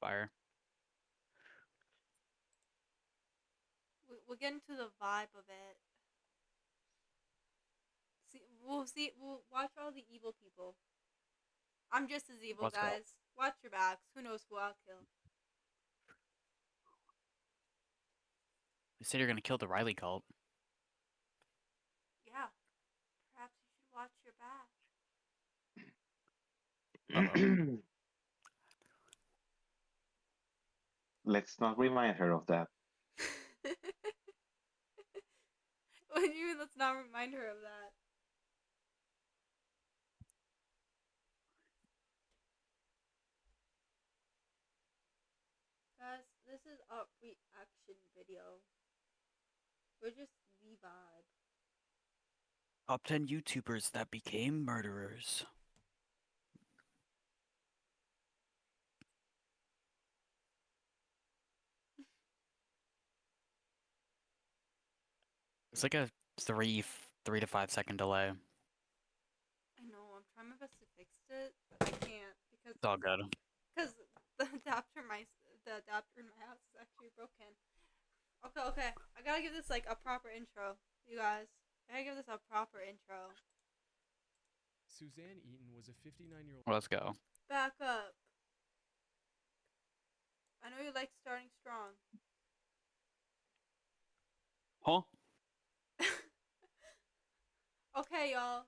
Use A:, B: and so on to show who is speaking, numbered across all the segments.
A: fire.
B: We'll get into the vibe of it. We'll watch all the evil people. I'm just as evil,
A: Let's go.
B: guys. Watch your backs. Who knows who I'll kill?
A: You said you're gonna kill the Riley cult.
B: Yeah. Perhaps you should watch your back.
C: Let's not remind her of that.
B: What do you mean? Let's not remind her of that. Guys, this is a reaction video. We're just the vibe.
A: Top 10 YouTubers that became murderers. It's like a 3 to 5 second delay.
B: I know. I'm trying my best to fix it, but I can't because
A: It's all good.
B: Because the adapter in my house is actually broken. Okay. I gotta give this like a proper intro, you guys. I gotta give this a proper intro.
D: Suzanne Eaton was a 59-year-old.
A: Let's go.
B: Back up. I know you like starting strong.
A: Huh?
B: Okay, y'all.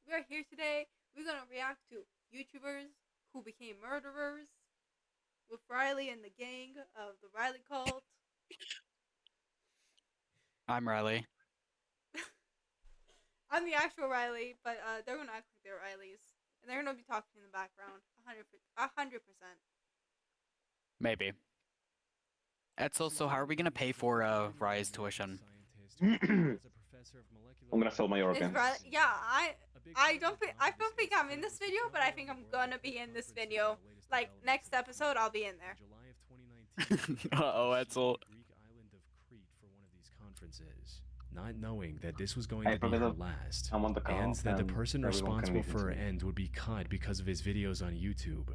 B: We are here today. We're gonna react to YouTubers who became murderers with Riley and the gang of the Riley cult.
A: I'm Riley.
B: I'm the actual Riley, but they're gonna act like they're Rileys, and they're gonna be talking in the background. 100%.
A: Maybe. Etzel, so how are we gonna pay for Riley's tuition?
C: I'm gonna sell my organ.
B: Yeah, I don't think I'm in this video, but I think I'm gonna be in this video. Like next episode, I'll be in there.
A: Uh-oh, Etzel.
D: Greek island of Crete for one of these conferences, not knowing that this was going to be her last,
C: I'm on the call,
D: and that the person
C: everyone can
D: responsible
C: listen
D: for her
C: to me.
D: end would be caught because of his videos on YouTube.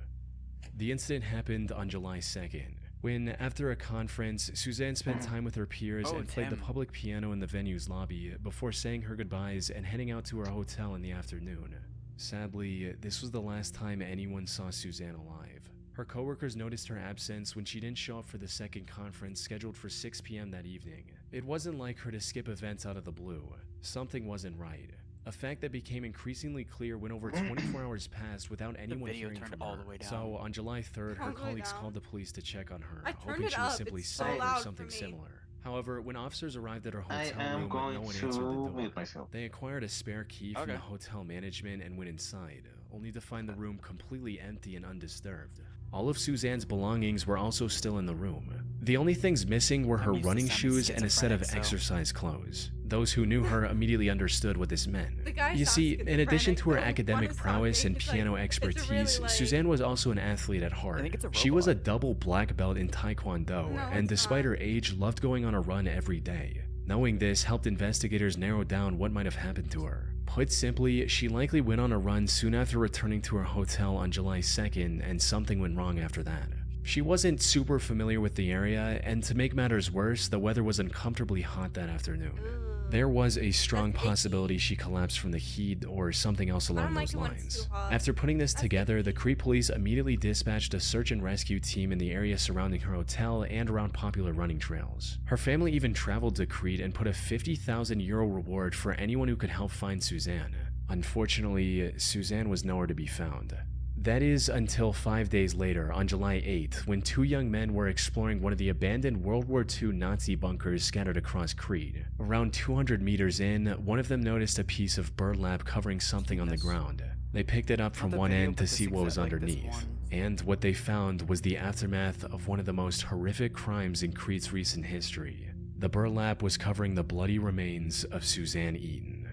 D: The incident happened on July 2nd, when, after a conference, Suzanne spent time with her peers and played the
A: Tim.
D: public piano in the venue's lobby before saying her goodbyes and heading out to her hotel in the afternoon. Sadly, this was the last time anyone saw Suzanne alive. Her coworkers noticed her absence when she didn't show up for the second conference scheduled for 6 p.m. that evening. It wasn't like her to skip events out of the blue. Something wasn't right. A fact that became increasingly clear when over 24 hours passed without anyone
A: video
D: hearing
A: turned
D: from
A: all
D: her.
A: the way down.
D: So on July 3rd, her
B: All the way
D: colleagues
B: down.
D: called the police to check on her,
B: I turned
D: hoping
B: it
D: she was
B: up.
D: simply
B: It's so
D: sick or
B: loud for
D: something
B: me.
D: similar. However, when officers arrived at her
C: I
D: hotel
C: am
D: room,
C: going
D: no one
C: to
D: answered the door.
C: mute myself.
D: They acquired a spare key from
A: Okay.
D: the hotel management and went inside, only to find the room completely empty and undisturbed. All of Suzanne's belongings were also still in the room. The only things missing were her
A: I'm used to
D: running
A: sounding
D: shoes and a set of
A: schizophrenic, so-
D: exercise clothes. Those who knew her immediately understood what this meant.
B: The guy
D: You
B: sounds
D: see, in addition to her
B: schizophrenic, though.
D: academic
B: One is
D: prowess and
B: sounding, it's like-
D: piano
B: it's really,
D: expertise,
B: like-
D: Suzanne was also an athlete at heart.
A: I think it's a
D: She was a
A: robot.
D: double black belt in Taekwondo,
B: No,
D: and
B: it's
D: despite
B: not.
D: her age, loved going on a run every day. Knowing this helped investigators narrow down what might have happened to her. Put simply, she likely went on a run soon after returning to her hotel on July 2nd, and something went wrong after that. She wasn't super familiar with the area, and to make matters worse, the weather was uncomfortably hot that afternoon.
B: Ugh.
D: There was a strong
B: That's icky.
D: possibility she collapsed from the heat or something else along
B: don't like
D: those
B: it when it's
D: lines.
B: too hot.
D: After putting this
B: That's
D: together, the
B: icky.
D: Crete police immediately dispatched a search and rescue team in the area surrounding her hotel and around popular running trails. Her family even traveled to Crete and put a €50,000 reward for anyone who could help find Suzanne. Unfortunately, Suzanne was nowhere to be found. That is until 5 days later, on July 8th, when two young men were exploring one of the abandoned World War II Nazi bunkers scattered across Crete. Around 200 meters in, one of them noticed a piece of burlap covering something on the ground. They picked it up from
A: the
D: one
A: video,
D: end to
A: but this
D: see what was
A: exact- like this
D: underneath,
A: one.
D: and what they found was the aftermath of one of the most horrific crimes in Crete's recent history. The burlap was covering the bloody remains of Suzanne Eaton.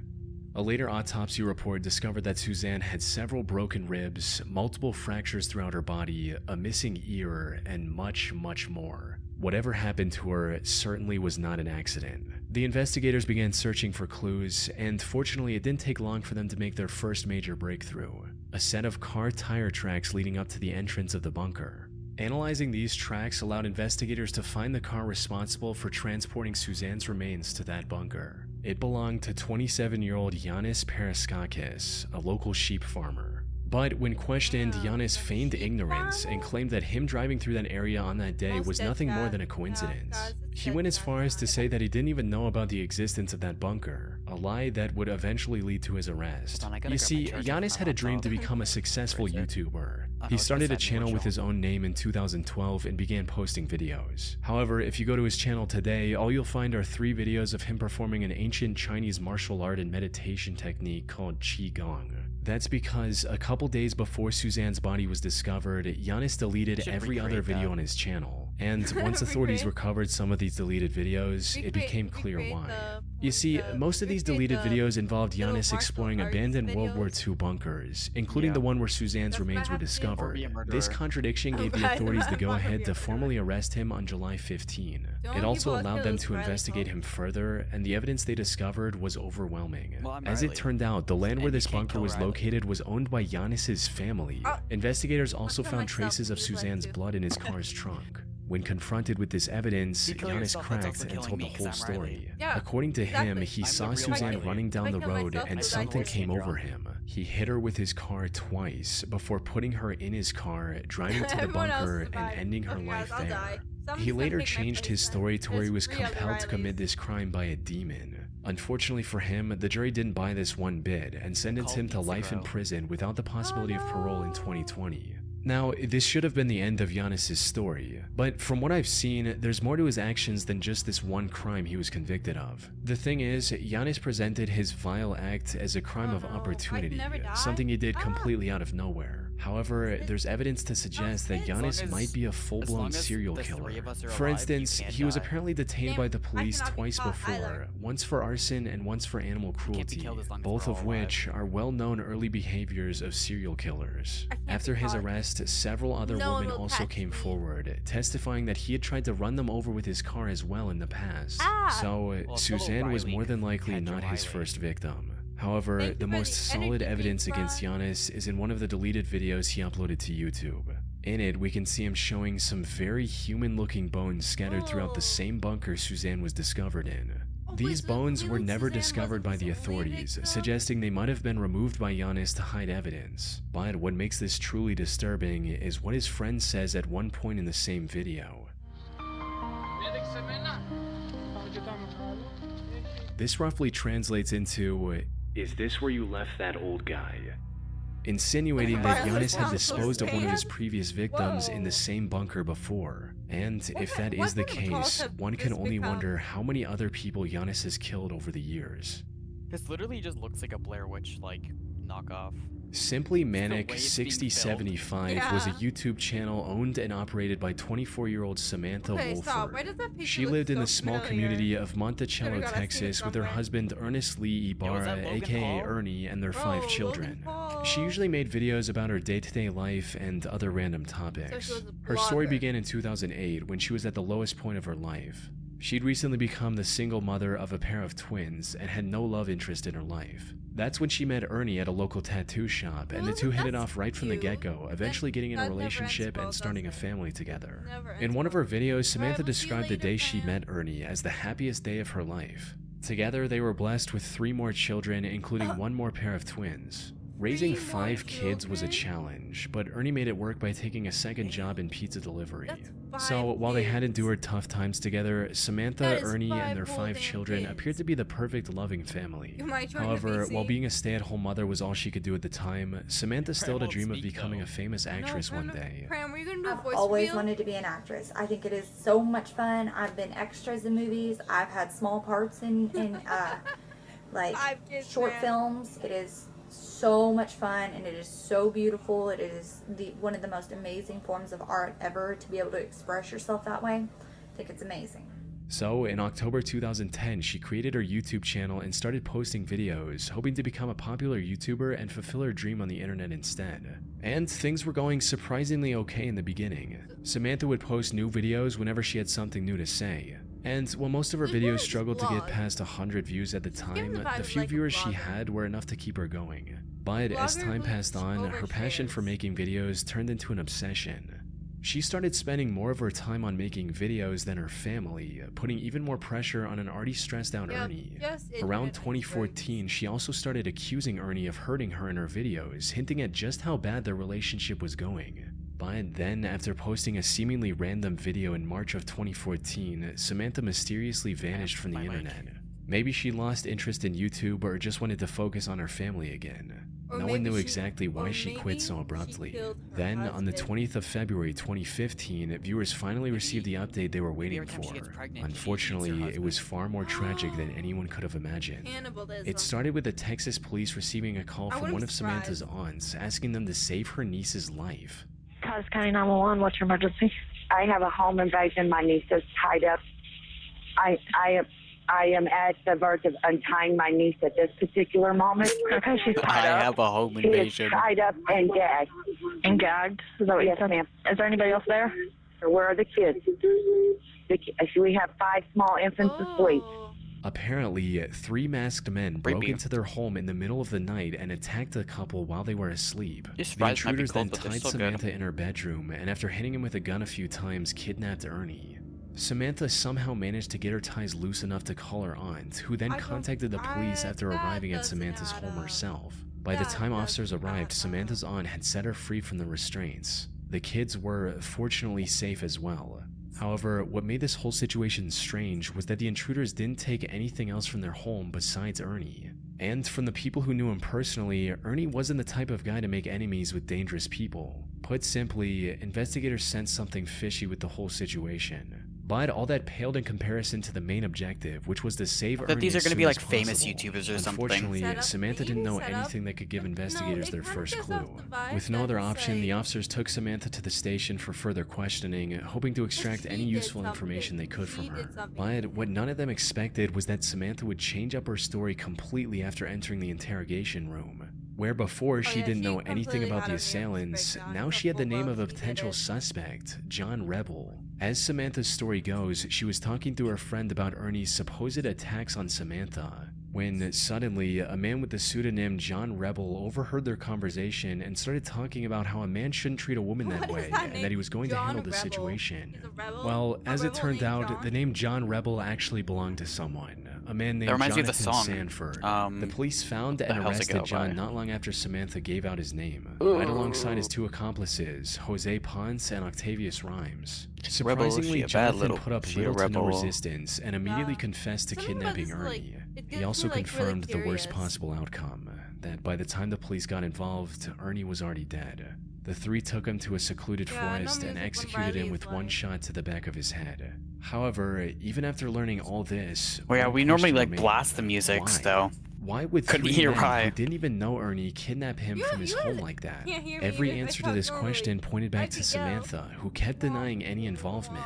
D: A later autopsy report discovered that Suzanne had several broken ribs, multiple fractures throughout her body, a missing ear, and much, much more. Whatever happened to her certainly was not an accident. The investigators began searching for clues, and fortunately it didn't take long for them to make their first major breakthrough: a set of car tire tracks leading up to the entrance of the bunker. Analyzing these tracks allowed investigators to find the car responsible for transporting Suzanne's remains to that bunker. It belonged to 27-year-old Yanis Paraskakis, a local sheep farmer. But when questioned, Yanis feigned ignorance and claimed that him driving through that area on that day was nothing more than a coincidence. He went as far as to say that he didn't even know about the existence of that bunker, a lie that would eventually lead to his arrest. You see, Yanis had a dream to become a successful YouTuber. He started a channel with his own name in 2012 and began posting videos. However, if you go to his channel today, all you'll find are 3 videos of him performing an ancient Chinese martial art and meditation technique called Qigong. That's because a couple days before Suzanne's body was discovered, Yanis deleted every other video on his channel. And once authorities recovered some of these deleted videos, it became clear why. You see, most of these deleted videos involved Yanis exploring abandoned World War II bunkers, including the one where Suzanne's remains were discovered. This contradiction gave the authorities the go-ahead to formally arrest him on July 15. It also allowed them to investigate him further, and the evidence they discovered was overwhelming. As it turned out, the land where this bunker was located was owned by Yanis's family. Investigators also found traces of Suzanne's blood in his car's trunk. When confronted with this evidence, Yanis cracked and told the whole story. According to him, he saw Suzanne running down the road and something came over him. He hit her with his car twice before putting her in his car, driving to the bunker, and ending her life there. He later changed his story to where he was compelled to commit this crime by a demon. Unfortunately for him, the jury didn't buy this one bit and sentenced him to life in prison without the possibility of parole in 2020. Now, this should have been the end of Yanis' story, but from what I've seen, there's more to his actions than just this one crime he was convicted of. The thing is, Yanis presented his vile act as a crime of opportunity, something he did completely out of nowhere. However, there's evidence to suggest that Yanis might be a full-blown serial killer. For instance, he was apparently detained by the police twice before, once for arson and once for animal cruelty, both of which are well-known early behaviors of serial killers. After his arrest, several other women also came forward, testifying that he had tried to run them over with his car as well in the past. So, Suzanne was more than likely not his first victim. However, the most solid evidence against Yanis is in one of the deleted videos he uploaded to YouTube. In it, we can see him showing some very human-looking bones scattered throughout the same bunker Suzanne was discovered in. These bones were never discovered by the authorities, suggesting they might have been removed by Yanis to hide evidence. But what makes this truly disturbing is what his friend says at one point in the same video. This roughly translates into, "Is this where you left that old guy?" Insinuating that Yanis had disposed of one of his previous victims in the same bunker before. And if that is the case, one can only wonder how many other people Yanis has killed over the years.
A: This literally just looks like a Blair Witch, like, knockoff.
D: Simply Manic 6075 was a YouTube channel owned and operated by 24-year-old Samantha Wolford. She lived in the small community of Monticello, Texas with her husband Ernest Lee Ibarra, aka Ernie, and their 5 children. She usually made videos about her day-to-day life and other random topics. Her story began in 2008 when she was at the lowest point of her life. She'd recently become the single mother of a pair of twins and had no love interest in her life. That's when she met Ernie at a local tattoo shop, and the two hit it off right from the get-go, eventually getting in a relationship and starting a family together. In one of her videos, Samantha described the day she met Ernie as the happiest day of her life. Together, they were blessed with 3 more children, including 1 more pair of twins. Raising 5 kids was a challenge, but Ernie made it work by taking a second job in pizza delivery. So, while they had endured tough times together, Samantha, Ernie, and their 5 children appeared to be the perfect loving family. However, while being a stay-at-home mother was all she could do at the time, Samantha still had a dream of becoming a famous actress one day.
E: I've always wanted to be an actress. I think it is so much fun. I've been extras in movies. I've had small parts in like short films. It is so much fun, and it is so beautiful. It is one of the most amazing forms of art ever, to be able to express yourself that way. I think it's amazing.
D: So, in October 2010, she created her YouTube channel and started posting videos, hoping to become a popular YouTuber and fulfill her dream on the internet instead. And things were going surprisingly okay in the beginning. Samantha would post new videos whenever she had something new to say. And while most of her videos struggled to get past 100 views at the time, the few viewers she had were enough to keep her going. But as time passed on, her passion for making videos turned into an obsession. She started spending more of her time on making videos than her family, putting even more pressure on an already stressed out
B: Yep,
D: Ernie.
B: just
D: Around
B: internet
D: 2014, she also started accusing Ernie of hurting her in her videos, hinting at just how bad their relationship was going. But then, after posting a seemingly random video in March of 2014, Samantha mysteriously vanished from the internet. Maybe she lost interest in YouTube or just wanted to focus on her family again.
B: Or
D: No one
B: maybe
D: knew
B: she-
D: exactly why
B: or
D: she
B: maybe
D: quit so
B: she
D: abruptly.
B: killed her
D: Then, on the
B: husband.
D: 20th of February 2015, viewers finally received the update they were waiting
A: every time she
D: for.
A: gets pregnant, she eats her
D: Unfortunately, it was
A: husband.
D: far more tragic than anyone could have imagined.
B: Cannibalism.
D: It started with the Texas police receiving a call
B: I
D: from
B: wouldn't
D: one
B: be
D: of Samantha's
B: surprised.
D: aunts asking them to save her niece's life.
F: Cause County 911, what's your emergency? I have a home invasion. My niece is tied up. I am at the verge of untying my niece at this particular moment. Okay, she's tied
A: I
F: up.
A: have a home
F: She is
A: invasion.
F: tied up and gagged. And gagged? Is that what you said? Ma'am. Is there anybody else there? Where are the kids? We have 5 small infants asleep.
B: Oh.
D: Apparently, 3 masked men broke
A: Creepy.
D: into their home in the middle of the night and attacked the couple while they were asleep.
A: This
D: The
A: fries might be
D: intruders then
A: cold, but they're
D: tied
A: still good.
D: Samantha in her bedroom and after hitting him with a gun a few times, kidnapped Ernie. Samantha somehow managed to get her ties loose enough to call her aunt, who then
B: I don't-
D: contacted the police after
B: that
D: arriving at
B: doesn't
D: Samantha's
B: add
D: home
B: up.
D: herself. By the
B: That
D: time officers
B: doesn't
D: arrived,
B: add
D: Samantha's
B: up.
D: aunt had set her free from the restraints. The kids were fortunately safe as well. However, what made this whole situation strange was that the intruders didn't take anything else from their home besides Ernie. And from the people who knew him personally, Ernie wasn't the type of guy to make enemies with dangerous people. Put simply, investigators sensed something fishy with the whole situation. But all that paled in comparison to the main objective, which was to save Ernie
A: That these are
D: as
A: gonna
D: soon
A: be
D: as
A: like famous
D: possible.
A: YouTubers or something.
D: Unfortunately,
B: Set up,
D: Samantha didn't know
B: set up.
D: anything that could give
B: No,
D: investigators
B: it
D: their
B: kinda
D: first
B: gives
D: clue.
B: off the vibe
D: With no
B: that
D: other
B: it's
D: option, the
B: like-
D: officers took Samantha to the station for further questioning, hoping to extract
B: She
D: any
B: did
D: useful
B: something.
D: information they could from
B: She
D: her.
B: did something.
D: But what none of them expected was that Samantha would change up her story completely after entering the interrogation room. Where before she
B: Oh, yeah,
D: didn't
B: she
D: know anything
B: completely
D: about
B: had
D: the
B: her feelings
D: assailants,
B: breakdown.
D: now
B: She
D: she had the
B: got
D: name
B: full
D: of a
B: love, she did
D: potential
B: it.
D: suspect, John Rebel. As Samantha's story goes, she was talking to her friend about Ernie's supposed attacks on Samantha, when suddenly a man with the pseudonym John Rebel overheard their conversation and started talking about how a man shouldn't treat a woman that
B: What is
D: way
B: that
D: and
B: name?
D: that he was going to
B: John
D: handle the
B: Rebel.
D: situation.
B: He's a rebel?
D: Well,
B: A
D: as it
B: rebel
D: turned
B: named
D: out,
B: John?
D: the name John Rebel actually belonged to someone, a man named
A: reminds me of the
D: Jonathan
A: song.
D: Sanford. The
A: Um,
D: police found
A: what
D: and
A: the hell's it
D: arrested
A: go
D: John
A: by?
D: not long after Samantha gave out his name, right alongside his 2 accomplices, Jose Ponce and Octavius Rhymes.
A: Rebel,
D: Surprisingly,
A: she a bad
D: Jonathan
A: little-
D: put up
A: she a
D: little to no
A: rebel.
D: resistance and immediately
B: Yeah.
D: confessed to
B: Something about
D: kidnapping
B: this, like,
D: Ernie.
B: it
D: He
B: gets
D: also
B: me, like, really
D: confirmed the worst
B: curious.
D: possible outcome, that by the time the police got involved, Ernie was already dead. The 3 took him to a secluded
B: Yeah, I know
D: forest and
B: music when
D: executed him
B: Riley
D: with
B: is
D: one
B: like-
D: shot to the back of his head. However, even after learning all this,
A: Well, yeah,
D: one
A: we normally
D: question
A: like
D: remained.
A: blast the music,
D: Why?
A: though.
D: Why would
A: Couldn't
D: 3
A: hear
D: men
A: why.
D: who didn't even know Ernie kidnap him from his home like that?
B: can't hear me
D: Every
B: even if I
D: answer to
B: talk
D: this
B: normally.
D: question pointed
B: I
D: back to
B: could
D: Samantha, who kept denying any involvement.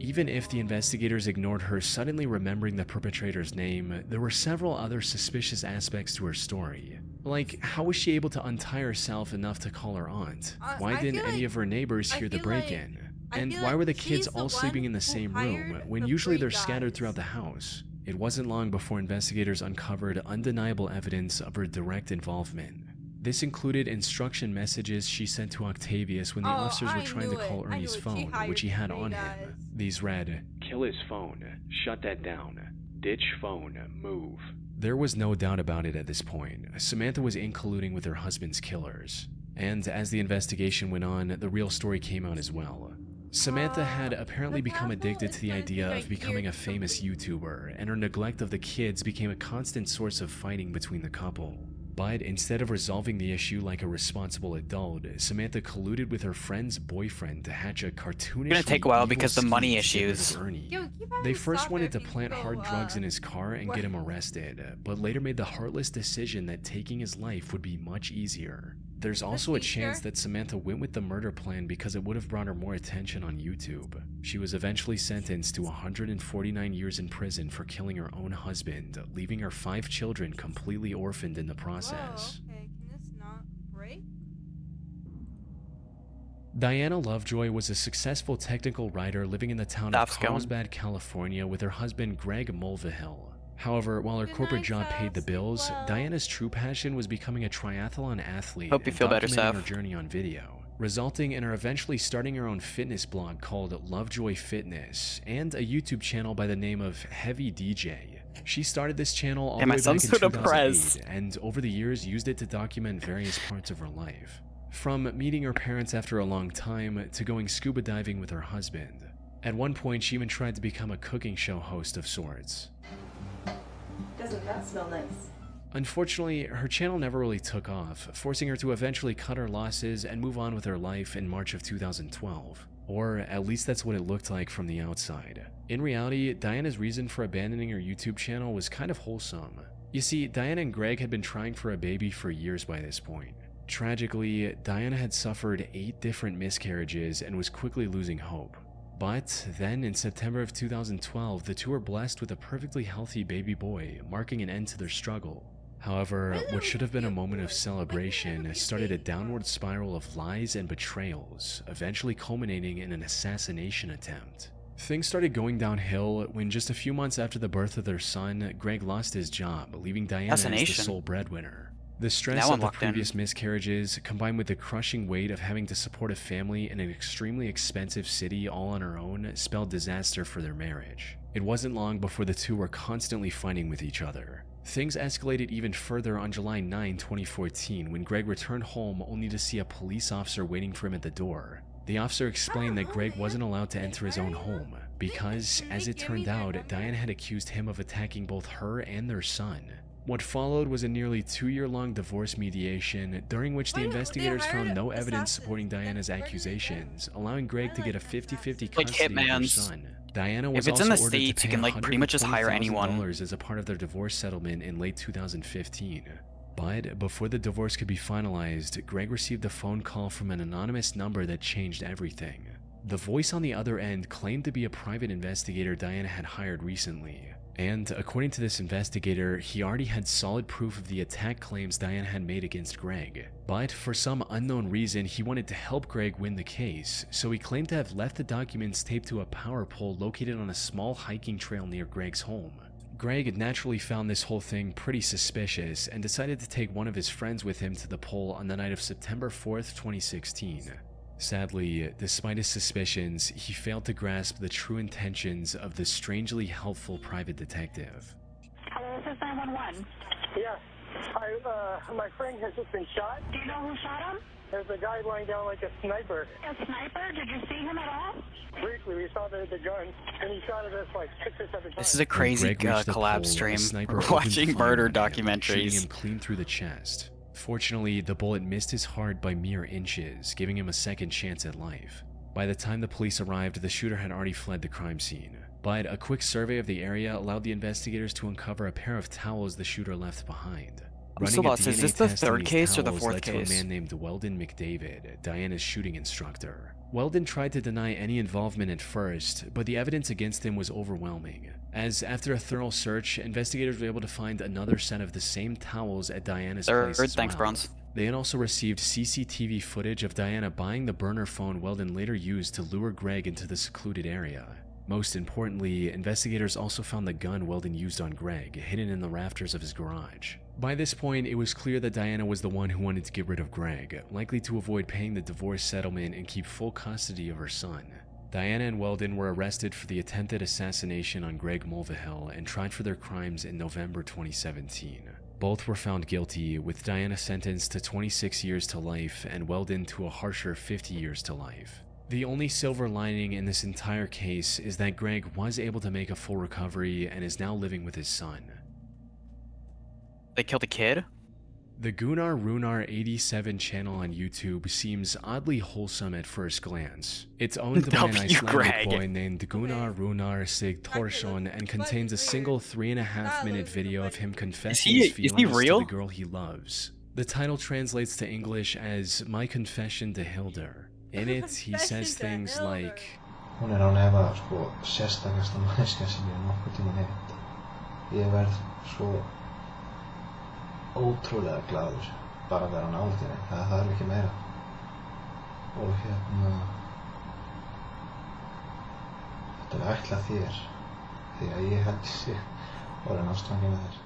D: Even if the investigators ignored her suddenly remembering the perpetrator's name, there were several other suspicious aspects to her story. Like, how was she able to untie herself enough to call her aunt? Why
B: I
D: didn't
B: feel
D: any
B: like-
D: of her neighbors
B: I
D: hear the
B: feel like-
D: break-in?
B: I
D: And
B: feel
D: why
B: like
D: were the kids
B: she's the
D: all sleeping
B: one
D: in the
B: who
D: same
B: hired
D: room when
B: the
D: usually
B: 3
D: they're scattered
B: guys.
D: throughout the house? It wasn't long before investigators uncovered undeniable evidence of her direct involvement. This included instruction messages she sent to Octavius when the
B: Oh,
D: officers were
B: I
D: trying
B: knew
D: to call
B: it. I knew
D: Ernie's
B: it. She
D: phone,
B: hired
D: which he had
B: 3
D: on
B: guys.
D: him. These read, "Kill his phone, shut that down, ditch phone, move." There was no doubt about it at this point. Samantha was in colluding with her husband's killers. And as the investigation went on, the real story came out as well. Samantha had apparently
B: the
D: become
B: castle
D: addicted
B: is
D: to the
B: gonna
D: idea
B: be
D: of
B: right
D: becoming
B: here
D: a famous YouTuber, and her neglect of the kids became a constant source of fighting between the couple. But instead of resolving the issue like a responsible adult, Samantha colluded with her friend's boyfriend to hatch a cartoonish.
A: gonna take a while because the money issues.
D: Ernie.
B: Yo, keep having
D: They
B: to
D: first
B: stop
D: wanted to
B: there if you
D: plant
B: go,
D: hard drugs in his car and get him arrested, but later made the heartless decision that taking his life would be much easier. There's also a chance that Samantha went with the murder plan because it would have brought her more attention on YouTube. She was eventually sentenced to 149 years in prison for killing her own husband, leaving her 5 children completely orphaned in the process.
B: Whoa, okay, can this not break?
D: Diana Lovejoy was a successful technical writer living in the town of
A: Stuff's going.
D: Carlsbad, California with her husband Greg Mulvihill. However, while her
B: Good
D: corporate
B: night,
D: job paid the
B: Saf. Sleep
D: bills,
B: well.
D: Diana's true passion was becoming a triathlon athlete
A: Hope you
D: and
A: feel better,
D: documenting her
A: Saf.
D: journey on video. resulting in her eventually starting her own fitness blog called Lovejoy Fitness and a YouTube channel by the name of Heavy DJ. She started this channel all the way back in 2008 and over the years used it to document various parts of her life. From meeting her parents after a long time to going scuba diving with her husband. At one point, she even tried to become a cooking show host of sorts.
G: Doesn't that smell nice?
D: Unfortunately, her channel never really took off, forcing her to eventually cut her losses and move on with her life in March of 2012. Or at least that's what it looked like from the outside. In reality, Diana's reason for abandoning her YouTube channel was kind of wholesome. You see, Diana and Greg had been trying for a baby for years by this point. Tragically, Diana had suffered 8 different miscarriages and was quickly losing hope. But then in September of 2012, the two were blessed with a perfectly healthy baby boy, marking an end to their struggle. However, what should have been a moment of celebration started a downward spiral of lies and betrayals, eventually culminating in an assassination attempt. Things started going downhill when just a few months after the birth of their son, Greg lost his job, leaving Diana as the sole breadwinner. The stress of the previous miscarriages, combined with the crushing weight of having to support a family in an extremely expensive city all on her own, spelled disaster for their marriage. It wasn't long before the two were constantly fighting with each other. Things escalated even further on July 9, 2014, when Greg returned home only to see a police officer waiting for him at the door. The officer explained that Greg wasn't allowed to enter his own home because, as it turned out, Diana had accused him of attacking both her and their son. What followed was a nearly 2-year-long divorce mediation, during which the investigators found no evidence supporting Diana's accusations, allowing Greg to get a 50-50 custody of her son. Diana was also ordered to pay $120,000 as a part of their divorce settlement in late 2015. But before the divorce could be finalized, Greg received a phone call from an anonymous number that changed everything. The voice on the other end claimed to be a private investigator Diana had hired recently. And according to this investigator, he already had solid proof of the attack claims Diana had made against Greg. But for some unknown reason, he wanted to help Greg win the case, so he claimed to have left the documents taped to a power pole located on a small hiking trail near Greg's home. Greg naturally found this whole thing pretty suspicious and decided to take one of his friends with him to the pole on the night of September 4th, 2016. Sadly, despite his suspicions, he failed to grasp the true intentions of this strangely helpful private detective.
F: Hello, this is 911.
H: Yeah. My friend has just been shot.
F: Do you know who shot him?
H: There's a guy lying down like a sniper.
F: A sniper? Did you see him at all?
H: Briefly, we saw the gun, and he shot at us like 6 or 7 times.
A: This is a crazy collab stream. We're watching murder documentaries.
D: Shooting him clean through the chest. Fortunately, the bullet missed his heart by mere inches, giving him a second chance at life. By the time the police arrived, the shooter had already fled the crime scene. But a quick survey of the area allowed the investigators to uncover a pair of towels the shooter left behind. Running a DNA
A: is this the
D: test on
A: third
D: these
A: case or the
D: towels
A: fourth
D: led to
A: case?
D: a man named Weldon McDavid, Diana's shooting instructor. Weldon tried to deny any involvement at first, but the evidence against him was overwhelming. As after a thorough search, investigators were able to find another set of the same towels at Diana's place as
A: Thanks,
D: well.
A: Bronze.
D: They had also received CCTV footage of Diana buying the burner phone Weldon later used to lure Greg into the secluded area. Most importantly, investigators also found the gun Weldon used on Greg, hidden in the rafters of his garage. By this point, it was clear that Diana was the one who wanted to get rid of Greg, likely to avoid paying the divorce settlement and keep full custody of her son. Diana and Weldon were arrested for the attempted assassination on Greg Mulvihill and tried for their crimes in November 2017. Both were found guilty, with Diana sentenced to 26 years to life and Weldon to a harsher 50 years to life. The only silver lining in this entire case is that Greg was able to make a full recovery and is now living with his son.
A: They killed a kid?
D: The Gunnar Runar 87 channel on YouTube seems oddly wholesome at first glance. It's owned by an Icelandic boy named Gunnar Runar Sig Torsson and contains a single 3.5-minute video of him confessing his feelings to the girl he loves. The title translates to English as My Confession to Hildur. In it, he says things like,
I: Hún án efa sérstakasta manneskja sem ég nokkuð tímann hitt. Ég verð svo ótrúlega glaður bara að vera nálægt henni. Það þarf ekki meira. Og þetta ætlað þér því að ég held sig orðinn ástfanginn með þér.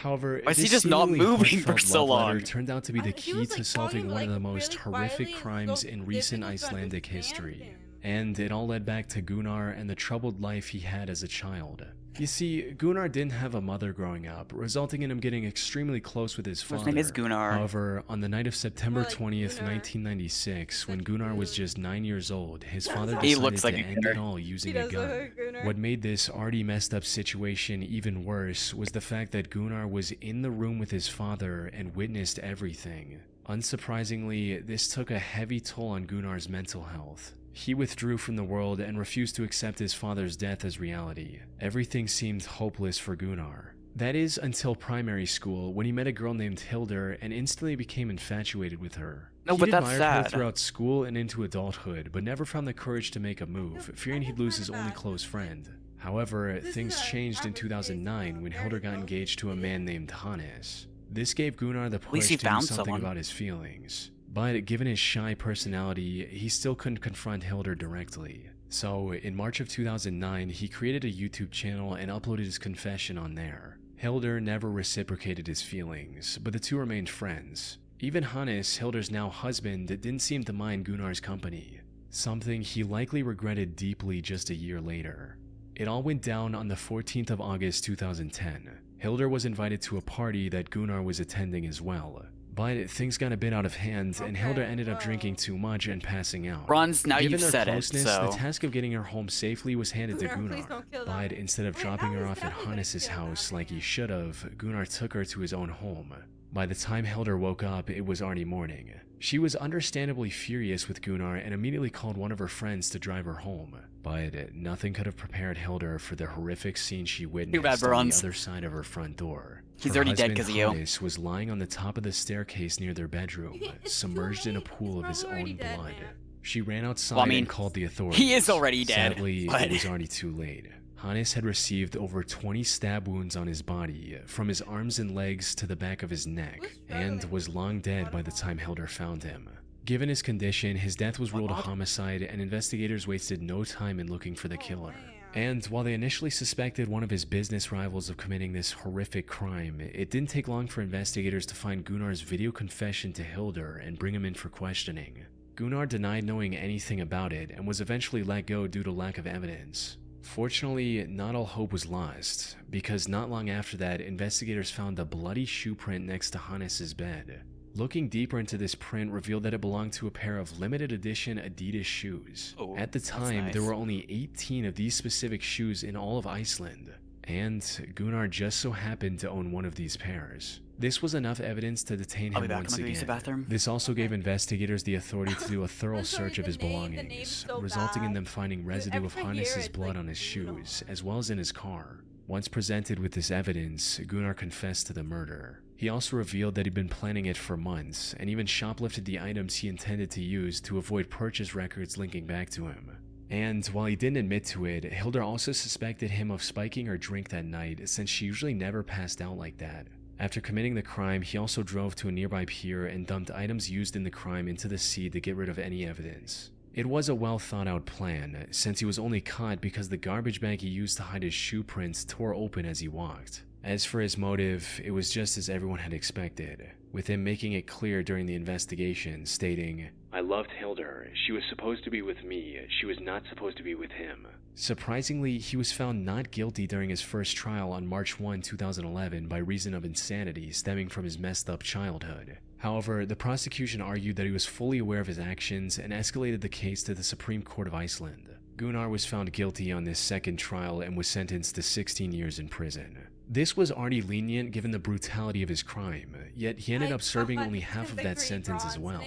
D: However,
A: Why is he
D: this
A: just not
D: seemingly
A: moving for
D: heartfelt
A: so
D: love letter
A: long?
D: turned out to be the
B: He
D: key
B: was,
D: to
B: like,
D: solving
B: calling,
D: one of the
B: like,
D: most
B: really
D: horrific
B: quietly and
D: crimes
B: so
D: in recent
B: difficult to
D: Icelandic
B: understand
D: history.
B: him.
D: And it all led back to Gunnar and the troubled life he had as a child. You see, Gunnar didn't have a mother growing up, resulting in him getting extremely close with his father.
A: His name is Gunnar.
D: However, on the night of September
B: More like
D: 20th,
B: Gunnar.
D: 1996, when
B: Like
D: Gunnar was
B: Goon.
D: just 9 years old, his
B: He
D: father
A: He
D: decided
A: looks like
D: to
A: a
D: end
A: Gunnar.
D: it all
B: He
D: using a
B: does look
D: gun.
B: like Gunnar.
D: What made this already messed up situation even worse was the fact that Gunnar was in the room with his father and witnessed everything. Unsurprisingly, this took a heavy toll on Gunnar's mental health. He withdrew from the world and refused to accept his father's death as reality. Everything seemed hopeless for Gunnar. That is until primary school, when he met a girl named Hildur and instantly became infatuated with her.
A: No,
D: He
A: but that's
D: admired her
A: sad.
D: throughout school and into adulthood, but never found the courage to make a move, fearing he'd lose his only close friend. However, things changed in 2009 when Hildur got engaged to a man named Hannes. This gave Gunnar the
A: least
D: push
A: he
D: to do
A: found
D: something
A: someone.
D: about his feelings. But given his shy personality, he still couldn't confront Hildur directly. So, in March of 2009, he created a YouTube channel and uploaded his confession on there. Hildur never reciprocated his feelings, but the two remained friends. Even Hannes, Hildur's now husband, didn't seem to mind Gunnar's company, something he likely regretted deeply just a year later. It all went down on the 14th of August 2010. Hildur was invited to a party that Gunnar was attending as well. But things got a bit out of hand, and Hildur ended up drinking too much and passing out.
A: Bronze, now
D: Given
A: you've
D: their
A: said it,
D: closeness,
A: so...
D: the task of getting her home safely was handed to
B: Gunnar, please
D: Gunnar.
B: don't kill them.
D: But instead of
B: Wait,
D: dropping
B: I
D: her
B: was
D: off at
B: definitely gonna
D: Hannes'
B: kill that
D: house like he
B: man.
D: should have, Gunnar took her to his own home. By the time Hildur woke up, it was already morning. She was understandably furious with Gunnar and immediately called one of her friends to drive her home. But nothing could have prepared Hildur for the horrific scene she witnessed on the
A: Bronze.
D: other side of her front door.
A: He's
D: Her
A: already dead
D: husband,
A: 'cause of you.
D: Hannes was lying on the top of the staircase near their bedroom,
B: It's too
D: submerged in a
B: late.
D: pool
B: He's
D: of his
B: probably already
D: own
B: dead,
D: blood.
B: man.
D: She ran outside
A: Well, I mean,
D: and called the authorities.
A: he is already dead,
D: Sadly,
A: but-
D: it was already too late. Hannes had received over 20 stab wounds on his body, from his arms and legs to the back of his neck, and was long dead by the time Hildur found him. Given his condition, his death was ruled a homicide, and investigators wasted no time in looking for the killer. And while they initially suspected one of his business rivals of committing this horrific crime, it didn't take long for investigators to find Gunnar's video confession to Hildur and bring him in for questioning. Gunnar denied knowing anything about it and was eventually let go due to lack of evidence. Fortunately, not all hope was lost, because not long after that, investigators found a bloody shoe print next to Hannes' bed. Looking deeper into this print revealed that it belonged to a pair of limited edition Adidas shoes.
A: Oh,
D: At the
A: that's
D: time,
A: nice.
D: there were only 18 of these specific shoes in all of Iceland, and Gunnar just so happened to own one of these pairs. This was enough evidence to detain
A: I'll
D: him
A: be back.
D: once
A: I'm gonna go use the
D: again.
A: bathroom.
D: This also gave investigators the authority to do a thorough
B: I'm sorry,
D: search of
B: the
D: his
B: name's
D: belongings,
B: so
D: resulting in
B: bad.
D: them finding residue
B: every
D: of
B: time I hear
D: Hannes'
B: it,
D: blood
B: like,
D: on his
B: you know.
D: shoes, as well as in his car. Once presented with this evidence, Gunnar confessed to the murder. He also revealed that he'd been planning it for months, and even shoplifted the items he intended to use to avoid purchase records linking back to him. And while he didn't admit to it, Hildur also suspected him of spiking her drink that night, since she usually never passed out like that. After committing the crime, he also drove to a nearby pier and dumped items used in the crime into the sea to get rid of any evidence. It was a well thought out plan, since he was only caught because the garbage bag he used to hide his shoe prints tore open as he walked. As for his motive, it was just as everyone had expected, with him making it clear during the investigation, stating, "I loved Hildur. She was supposed to be with me. She was not supposed to be with him." Surprisingly, he was found not guilty during his first trial on March 1, 2011 by reason of insanity stemming from his messed up childhood. However, the prosecution argued that he was fully aware of his actions and escalated the case to the Supreme Court of Iceland. Gunnar was found guilty on this second trial and was sentenced to 16 years in prison. This was already lenient given the brutality of his crime, yet he ended up serving only half of that sentence as well.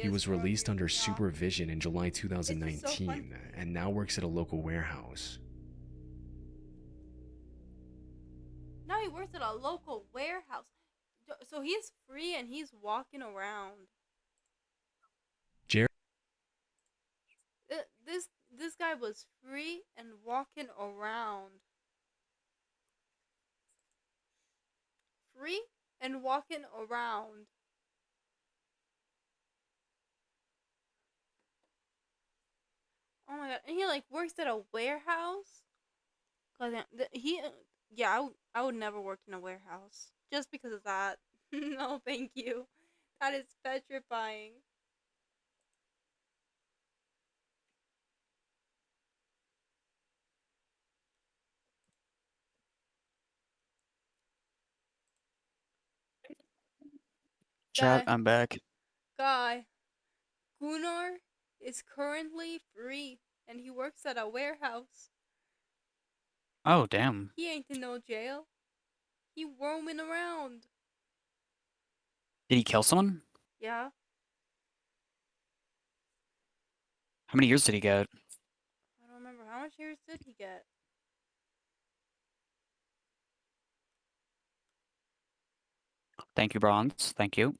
D: He was released under supervision in July 2019 and now works at a local warehouse.
B: Now he works at a local warehouse. So he's free and he's walking around.
D: Jerry?
B: This guy was free and walking around. Free and walking around. Oh my god! And he like works at a warehouse. Cause yeah, I would never work in a warehouse. Just because of that. No, thank you. That is petrifying.
A: Chat,
B: Guy,
A: I'm back.
B: Gunnar is currently free and he works at a warehouse.
A: Oh, damn.
B: He ain't in no jail. He roaming around.
A: Did he kill someone?
B: Yeah.
A: How many years did he get?
B: I don't remember. How much years did he get?
A: Thank you, Bronze. Thank you.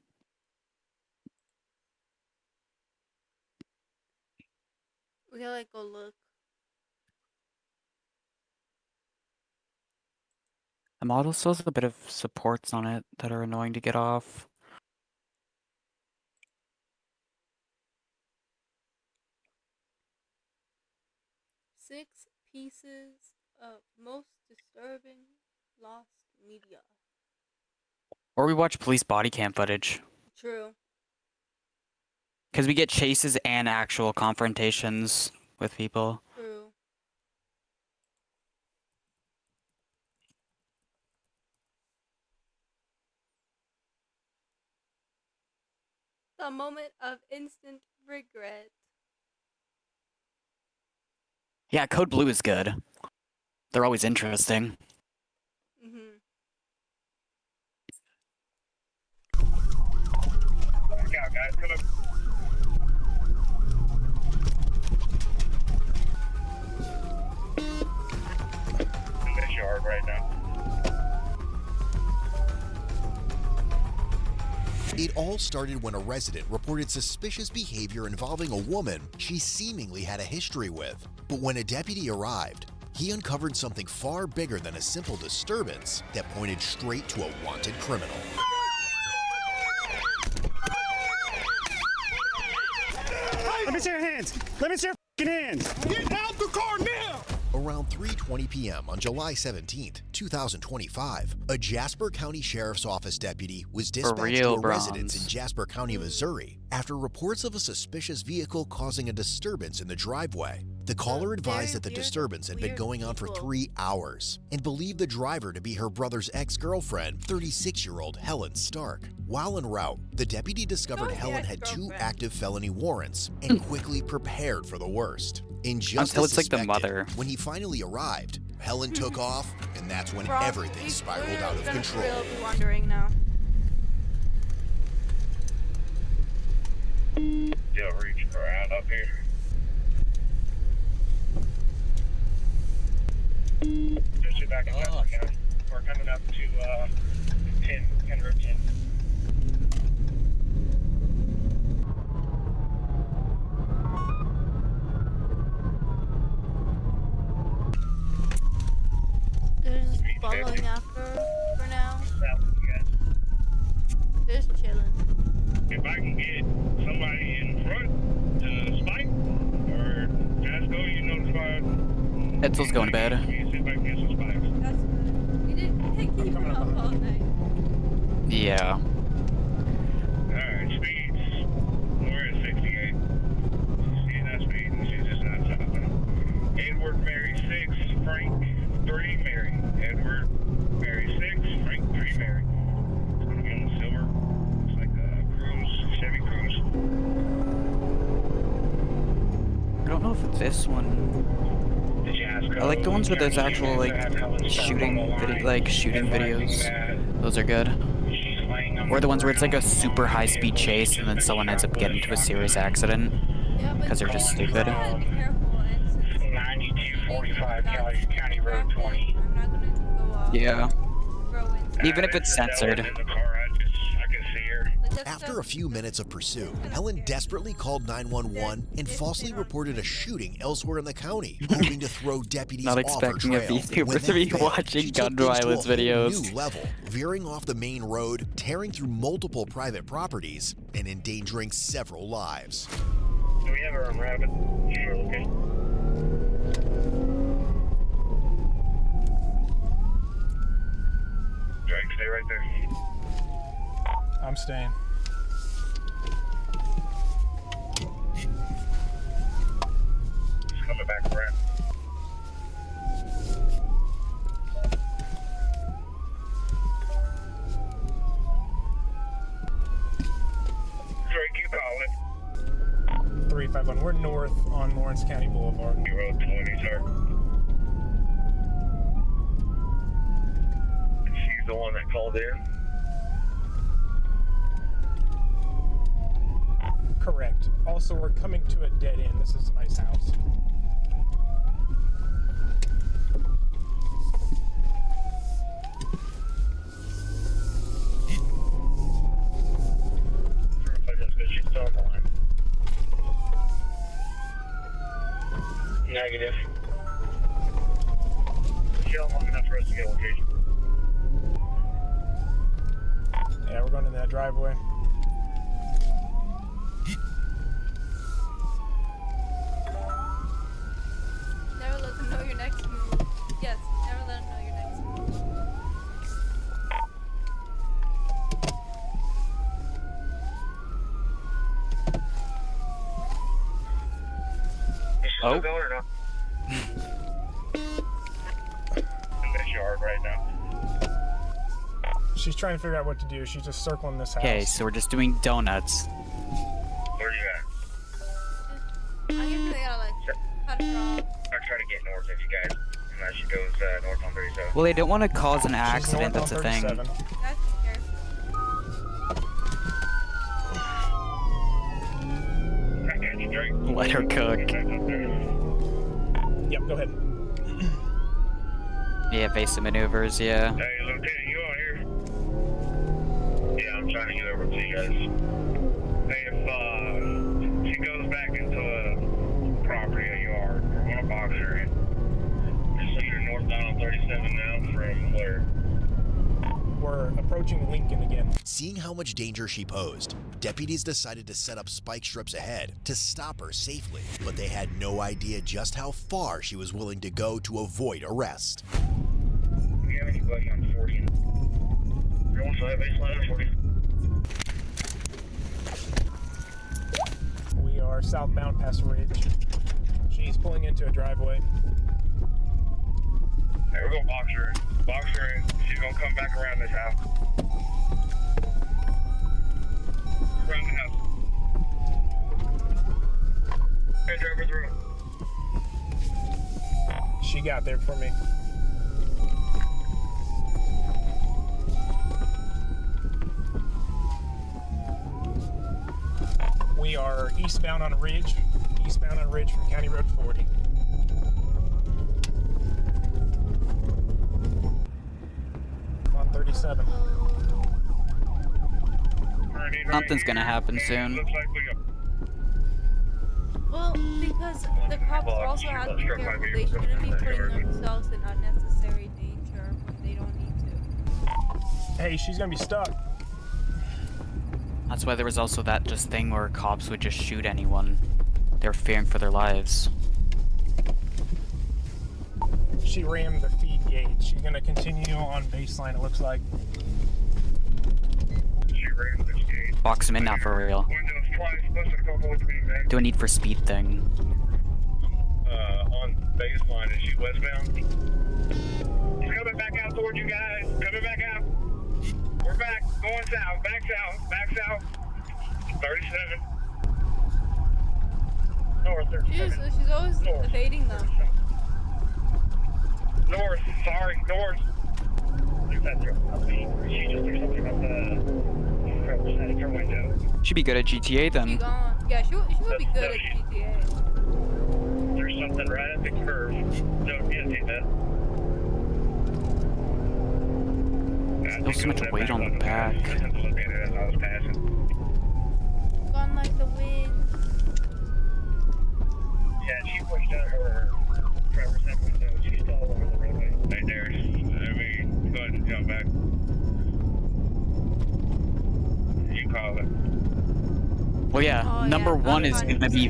B: We gotta like, go look.
A: The model still has a bit of supports on it that are annoying to get off.
B: Six pieces of most disturbing lost media.
A: Or we watch police body cam footage.
B: True.
A: Because we get chases and actual confrontations with people.
B: True. The moment of instant regret.
A: Yeah, Code Blue is good. They're always interesting.
B: Mm-hmm.
H: Back out, guys. Come up. In this yard right now.
J: It all started when a resident reported suspicious behavior involving a woman she seemingly had a history with. But when a deputy arrived, he uncovered something far bigger than a simple disturbance that pointed straight to a wanted criminal.
H: Let me see your hands. Let me see your f***ing hands. Get out the car now.
J: Around 3:20 p.m. on July 17th, 2025, a Jasper County Sheriff's Office deputy was dispatched to a residence in Jasper County, Missouri, after reports of a suspicious vehicle causing a disturbance in the driveway. The caller advised that the disturbance had been going on for 3 hours and believed the driver to be her brother's ex-girlfriend, 36-year-old Helen Stark. While en route, the deputy discovered Helen had 2 active felony warrants and quickly prepared for the worst. In just
A: Until
J: as
A: it's like the
J: suspected,
A: mother.
J: when he finally arrived, Helen took off, and that's when everything spiraled out of control.
B: We'll be wondering now.
H: Still reaching around up here. Just back in Jasper County. We're coming up to 10 Road 10.
B: They're just following after for now. They're just chilling.
H: If I can get somebody in front to spike or Jasco, you know the spot.
A: Etzel's going to bed.
H: See if I can get some spikes.
B: That's good. We didn't keep him up all night.
A: Yeah.
H: Alright, speeds. We're at 68. She's not speeding, she's just not stopping. Edward, Mary 6, Frank 3, Mary. Edward, Mary 6, Frank 3, Mary. It's gonna be on the silver. It's like a Cruise, Chevy Cruise.
A: I don't know if it's this one. I like the ones with those actual like shooting videos. Those are good. Or the ones where it's like a super high speed chase and then someone ends up getting into a serious accident because they're just stupid.
H: 9245 County Road 20.
A: Yeah. Even if it's censored.
J: After a few minutes of pursuit, Helen desperately called 911 and falsely reported a shooting elsewhere in the county, hoping to throw deputies
A: Not
J: off her
A: expecting a
J: trail.
A: VTuber
J: When
A: to be
J: that failed,
A: watching
J: she took
A: gun
J: things to a
A: violence
J: whole
A: videos.
J: new level, veering off the main road, tearing through multiple private properties, and endangering several lives.
H: Do we have a rabbit? Sure, okay. Drake, stay right right there.
K: I'm staying.
H: Just coming back around. Sorry, keep calling.
K: 351. We're north on Lawrence County Boulevard.
H: Road 20, sir. She's the one that called in.
K: Correct. Also, we're coming to a dead end. This is a nice house.
H: She's still on the line. Negative. She's not long enough for us to get a location.
K: Yeah, we're going in that driveway.
B: Never let them know your next move. Yes, never let them know your next move.
A: Oh.
H: Going or not? In this yard right now.
K: She's trying to figure out what to do. She's just circling this house.
A: Okay, so we're just doing donuts.
H: Where you at?
B: I guess they gotta like cut it off.
H: I'll try to get north of you guys. Unless she goes north on 37.
A: Well, they don't want to cause an accident,
K: She's north
A: that's
K: on
A: a thing.
K: 37.
B: That's scary.
H: I got you, Drake.
A: Let her cook.
K: Yep, go ahead.
A: Yeah, evasive maneuvers, yeah.
H: Hey, Lieutenant, you on here? Yeah, I'm trying to get over to you guys. Hey, if she goes back into a property, a yard, we're gonna box her in. Just so you're northbound on 37 now from where?
K: We're approaching Lincoln again.
J: Seeing how much danger she posed, deputies decided to set up spike strips ahead to stop her safely, but they had no idea just how far she was willing to go to avoid arrest.
H: Do you have anybody on 40? You're on side baseline on 40.
K: We are southbound past Ridge. She's pulling into a driveway.
H: Hey, we're gonna box her in. Box her in. She's gonna come back around this house. Around the house. Hey, drive her through.
K: She got there for me. We are eastbound on Ridge. Eastbound on Ridge from County Road 40. On 37.
A: Something's gonna happen soon.
H: Looks like we got.
B: Well, because the cops also have to be careful. They shouldn't be putting themselves in unnecessary danger when they don't need to.
K: Hey, she's gonna be stuck.
A: That's why there was also that just thing where cops would just shoot anyone. They're fearing for their lives.
K: She rammed the feed gate. She's gonna continue on baseline, it looks like.
H: She ran this gate.
A: Box him in now for real.
H: Windows twice, plus a couple with being back.
A: Do a need for speed thing.
H: On baseline, is she westbound? She's coming back out toward you guys. Coming back out. We're back. Going south. Back south. Back south. 37. North 37.
B: She's always
H: North.
B: evading them.
H: North. Sorry. North. She just threw something up the side of her window.
A: Should be good at GTA
B: She
A: then.
B: gone. Yeah, she would be good at GTA.
H: There's something right at the curve. No, you didn't see that.
A: There's so much weight on the back.
H: I just had to look at it as I was passing.
B: Gone like the wind.
H: Yeah, she pushed out her driver's side window. She's still all over the roadway. Hey, Darius. Go ahead and jump back. You call it.
A: Well, yeah,
B: Oh, yeah,
A: number one is
B: I'm
A: gonna be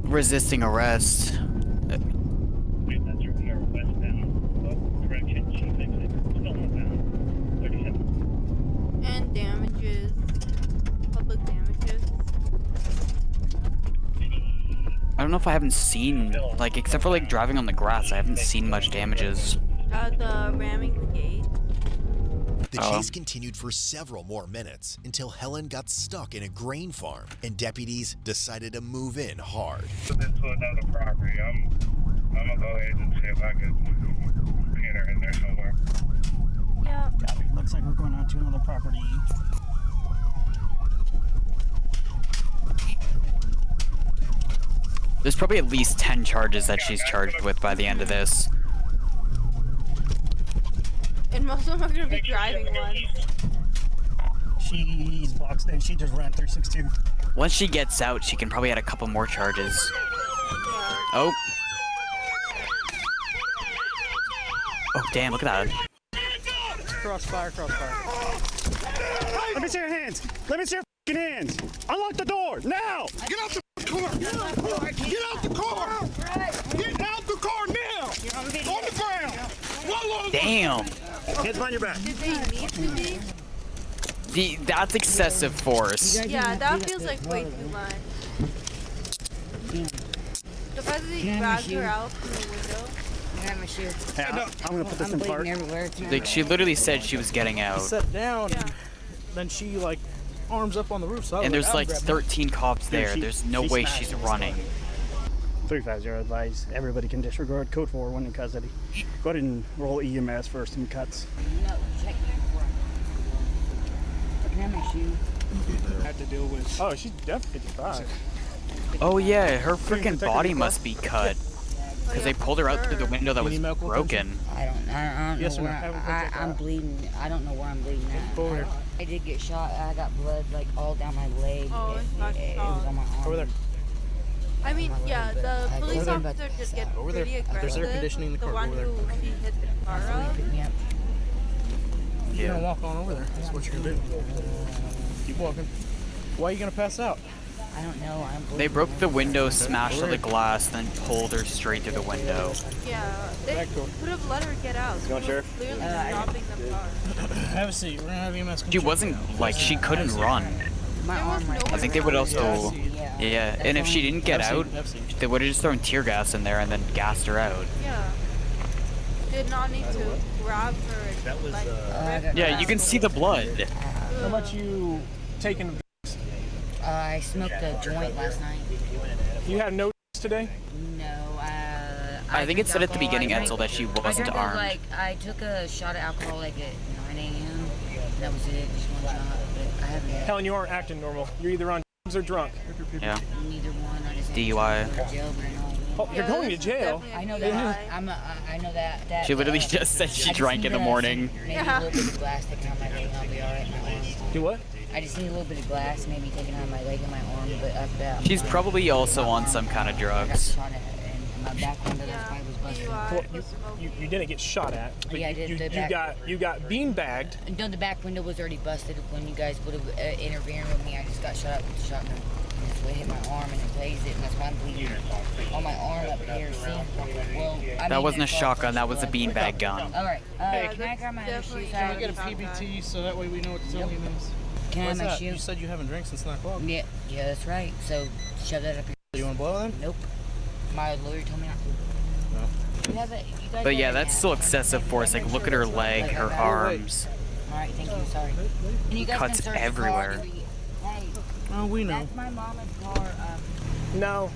A: resisting arrest.
H: That's your westbound. Both directions. She'll fix it. Still northbound.
A: I don't know if I haven't seen, like, except for like driving on the grass, I haven't seen much damages.
B: The ramming the gate.
J: The chase continued for several more minutes until Helen got stuck in a grain farm and deputies decided to move in hard.
H: This was another property. I'm gonna go ahead and see if I can pin her in there somewhere.
B: Yeah.
L: Looks like we're going out to another property.
A: There's probably at least 10 charges that she's charged with by the end of this.
B: And most of them are gonna be driving ones.
L: She's boxed in. She just ran 362.
A: Once she gets out, she can probably add a couple more charges.
B: Yeah.
A: Oh. Oh, damn, look at that.
L: Crossfire. Let me see your hands. Let me see your fucking hands. Unlock the door now.
M: Get out the car. Get out the car. Get out the car now. On the ground.
A: Damn.
L: Hands behind your back.
B: Did they need to be?
A: That's excessive force.
B: Yeah, that feels like way too much. The fact that they dragged her out from the window.
L: Yeah, I'm gonna put this in park.
A: Like, she literally said she was getting out.
L: Sat down, and then she like arms up on the roof. So
A: And there's like 13 cops there. There's no way she's running.
L: 350 advise. Everybody can disregard code 4 in custody. Go ahead and roll EMS first and cuts.
N: No, check. Can I have my shoe?
L: Have to deal with. Oh, she's definitely 55.
A: Oh yeah, her freaking body must be cut. Because they pulled her out through the window that was broken.
N: I don't
L: Yes,
N: know where I'm bleeding. I don't know where I'm bleeding at.
L: Over here.
N: I did get shot. I got blood like all down my leg.
B: Oh,
N: it was on my arm.
L: Over there.
B: I mean, yeah, the police officer just gets pretty aggressive.
L: There's air conditioning in the car.
B: The one who she hit the car of.
N: Pick me up.
L: You're gonna walk on over there. That's what you're gonna do. Keep walking. Why are you gonna pass out?
N: I don't know.
A: They broke the window, smashed the glass, then pulled her straight through the window.
B: Yeah, they could have let her get out. She was clearly stopping the car.
L: Have a seat. We're gonna have EMS.
A: She wasn't, like, she couldn't run.
N: My arm right
A: I think they would also, yeah, and if she didn't get out, they would have just thrown tear gas in there and then gassed her out.
B: Yeah. Did not need to grab her and, like, rip
A: Yeah,
B: her
A: you can see the blood.
L: How about you taking?
N: I smoked a joint last night.
L: You had no today?
N: No,
A: I think it said at the beginning, Edsel, that she wasn't armed.
N: Like, I took a shot of alcohol like at 9 a.m. That was it, just one shot. But I haven't.
L: Helen, you aren't acting normal. You're either on drugs or drunk.
A: Yeah.
N: Neither one. I just
A: DUI.
L: Oh, you're going to jail.
N: I know that. I know that.
A: She literally just said she drank in the morning.
N: Maybe a little bit of glass taken on my leg, I'll be alright.
L: Do what?
N: I just need a little bit of glass, maybe taken on my leg and my arm, but after that.
A: She's probably also on some kind of drugs.
N: I got shot at, and my back window that's why was busted.
L: Well, you didn't get shot at. But
N: Yeah, I did.
L: You got beanbagged.
N: No, the back window was already busted when you guys would have intervened with me. I just got shot at with the shotgun. And that's what hit my arm and it blazed it, and that's why I'm bleeding on my arm up here. See? Well,
A: That wasn't a shotgun, that was a beanbag gun.
N: All right. Can I grab my shoes?
L: Can we get a PBT so that way we know what the zone is?
N: Can I have my shoe?
L: You said you haven't drank since 9 o'clock.
N: Yeah, that's right. So shove that up here.
L: You want to blow them?
N: Nope. My lawyer told me not to.
L: No.
A: But yeah, that's still excessive force. Like, look at her leg, her arms.
N: Alright, thank you, sorry. And you guys
A: Cuts
N: can search
A: everywhere.
N: The car. Hey,
L: oh, we know.
N: That's my mama's car.
L: No.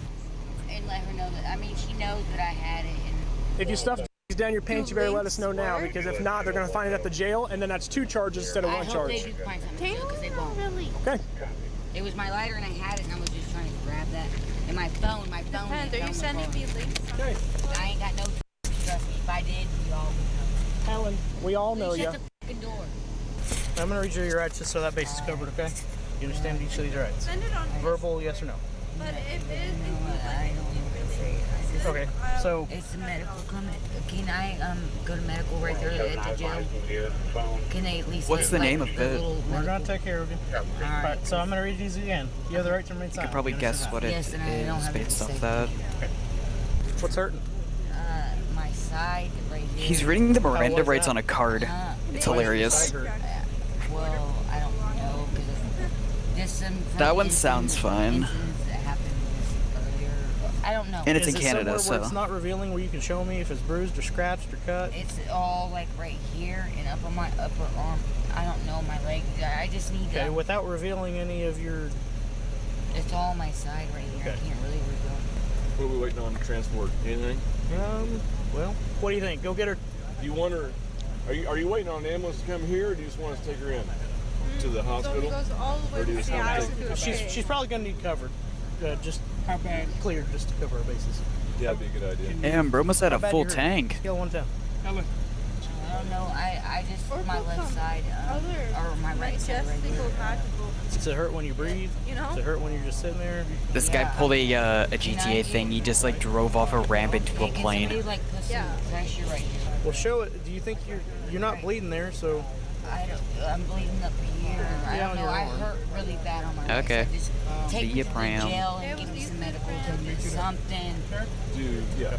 N: And let her know that, I mean, she knows that I had it. And
L: If you stuff down your pants, you better let us know now, because if not, they're going to find it at the jail, and then that's 2 charges instead of 1 charge.
N: I hope they do find something because they won't.
L: Okay.
N: It was my lighter and I had it and I was just trying to grab that. And my phone.
B: Depends, are you sending me links?
L: Okay.
N: I ain't got no trust me. If I did, you all would know.
L: Helen, we all know you.
N: Shut the fucking door.
L: I'm going to read you your rights just so that base is covered, okay? You understand each of these rights?
B: Send it on.
L: Verbal, yes or no?
B: But if it is,
N: I don't even say it.
L: Okay, so
N: it's a medical comment. Can I go to medical right there at the jail? Can they at least?
A: What's the name of it?
L: We're gonna take care of you. All right. So I'm gonna read these again. You have the right to remain
A: You
L: silent.
A: could probably guess what it
N: Yes, and I don't
A: is
N: have
A: based
N: to
A: off
N: say.
A: that.
L: What's hurting?
N: My side right here.
A: He's reading the Miranda rights on a card. It's hilarious.
N: Well, I don't know because this
A: That one sounds fine.
N: That happened earlier. I I don't know.
A: And it's
L: Is
A: in
L: it
A: Canada,
L: somewhere where
A: so.
L: it's not revealing where you can show me if it's bruised or scratched or cut?
N: It's all like right here and up on my upper arm. I don't know my leg. I just need
L: Okay,
N: to.
L: without revealing any of your...
N: It's all my side right here.
L: Okay.
N: I can't really reveal.
O: What are we waiting on to transport? Anything?
L: Well, what do you think? Go get her.
O: Do you want her? Are you waiting on an ambulance to come here, or do you just want us to take her in to the hospital?
B: So he goes all the way
O: Or do
B: to
O: you just
B: the
O: want to
B: house.
O: take-
L: She's probably going to need covered. Just how bad? Cleared just to cover our bases.
O: Yeah, that'd be a good idea.
A: Damn, bro must have
L: How
A: had
L: bad
A: a full
L: you hurt?
A: tank.
L: Scale 1 to 10.
N: I don't know. I just my left side or my right side right here.
L: Does it hurt when you breathe?
B: You know?
L: Does it hurt when you're just sitting there?
A: This guy pulled a GTA thing. He just like drove off a ramp into a plane.
N: Somebody like put some pressure right here.
L: Well, show it. Do you think you're not bleeding there? So
N: I'm bleeding up here. I
L: Yeah,
N: don't
L: on
N: know.
L: your
N: I
L: arm.
N: hurt really bad on my
A: Okay.
N: wrist. Just take
A: See
N: me
A: ya,
N: to the
A: Pram.
N: jail and give me some medical something.
O: Dude, yeah.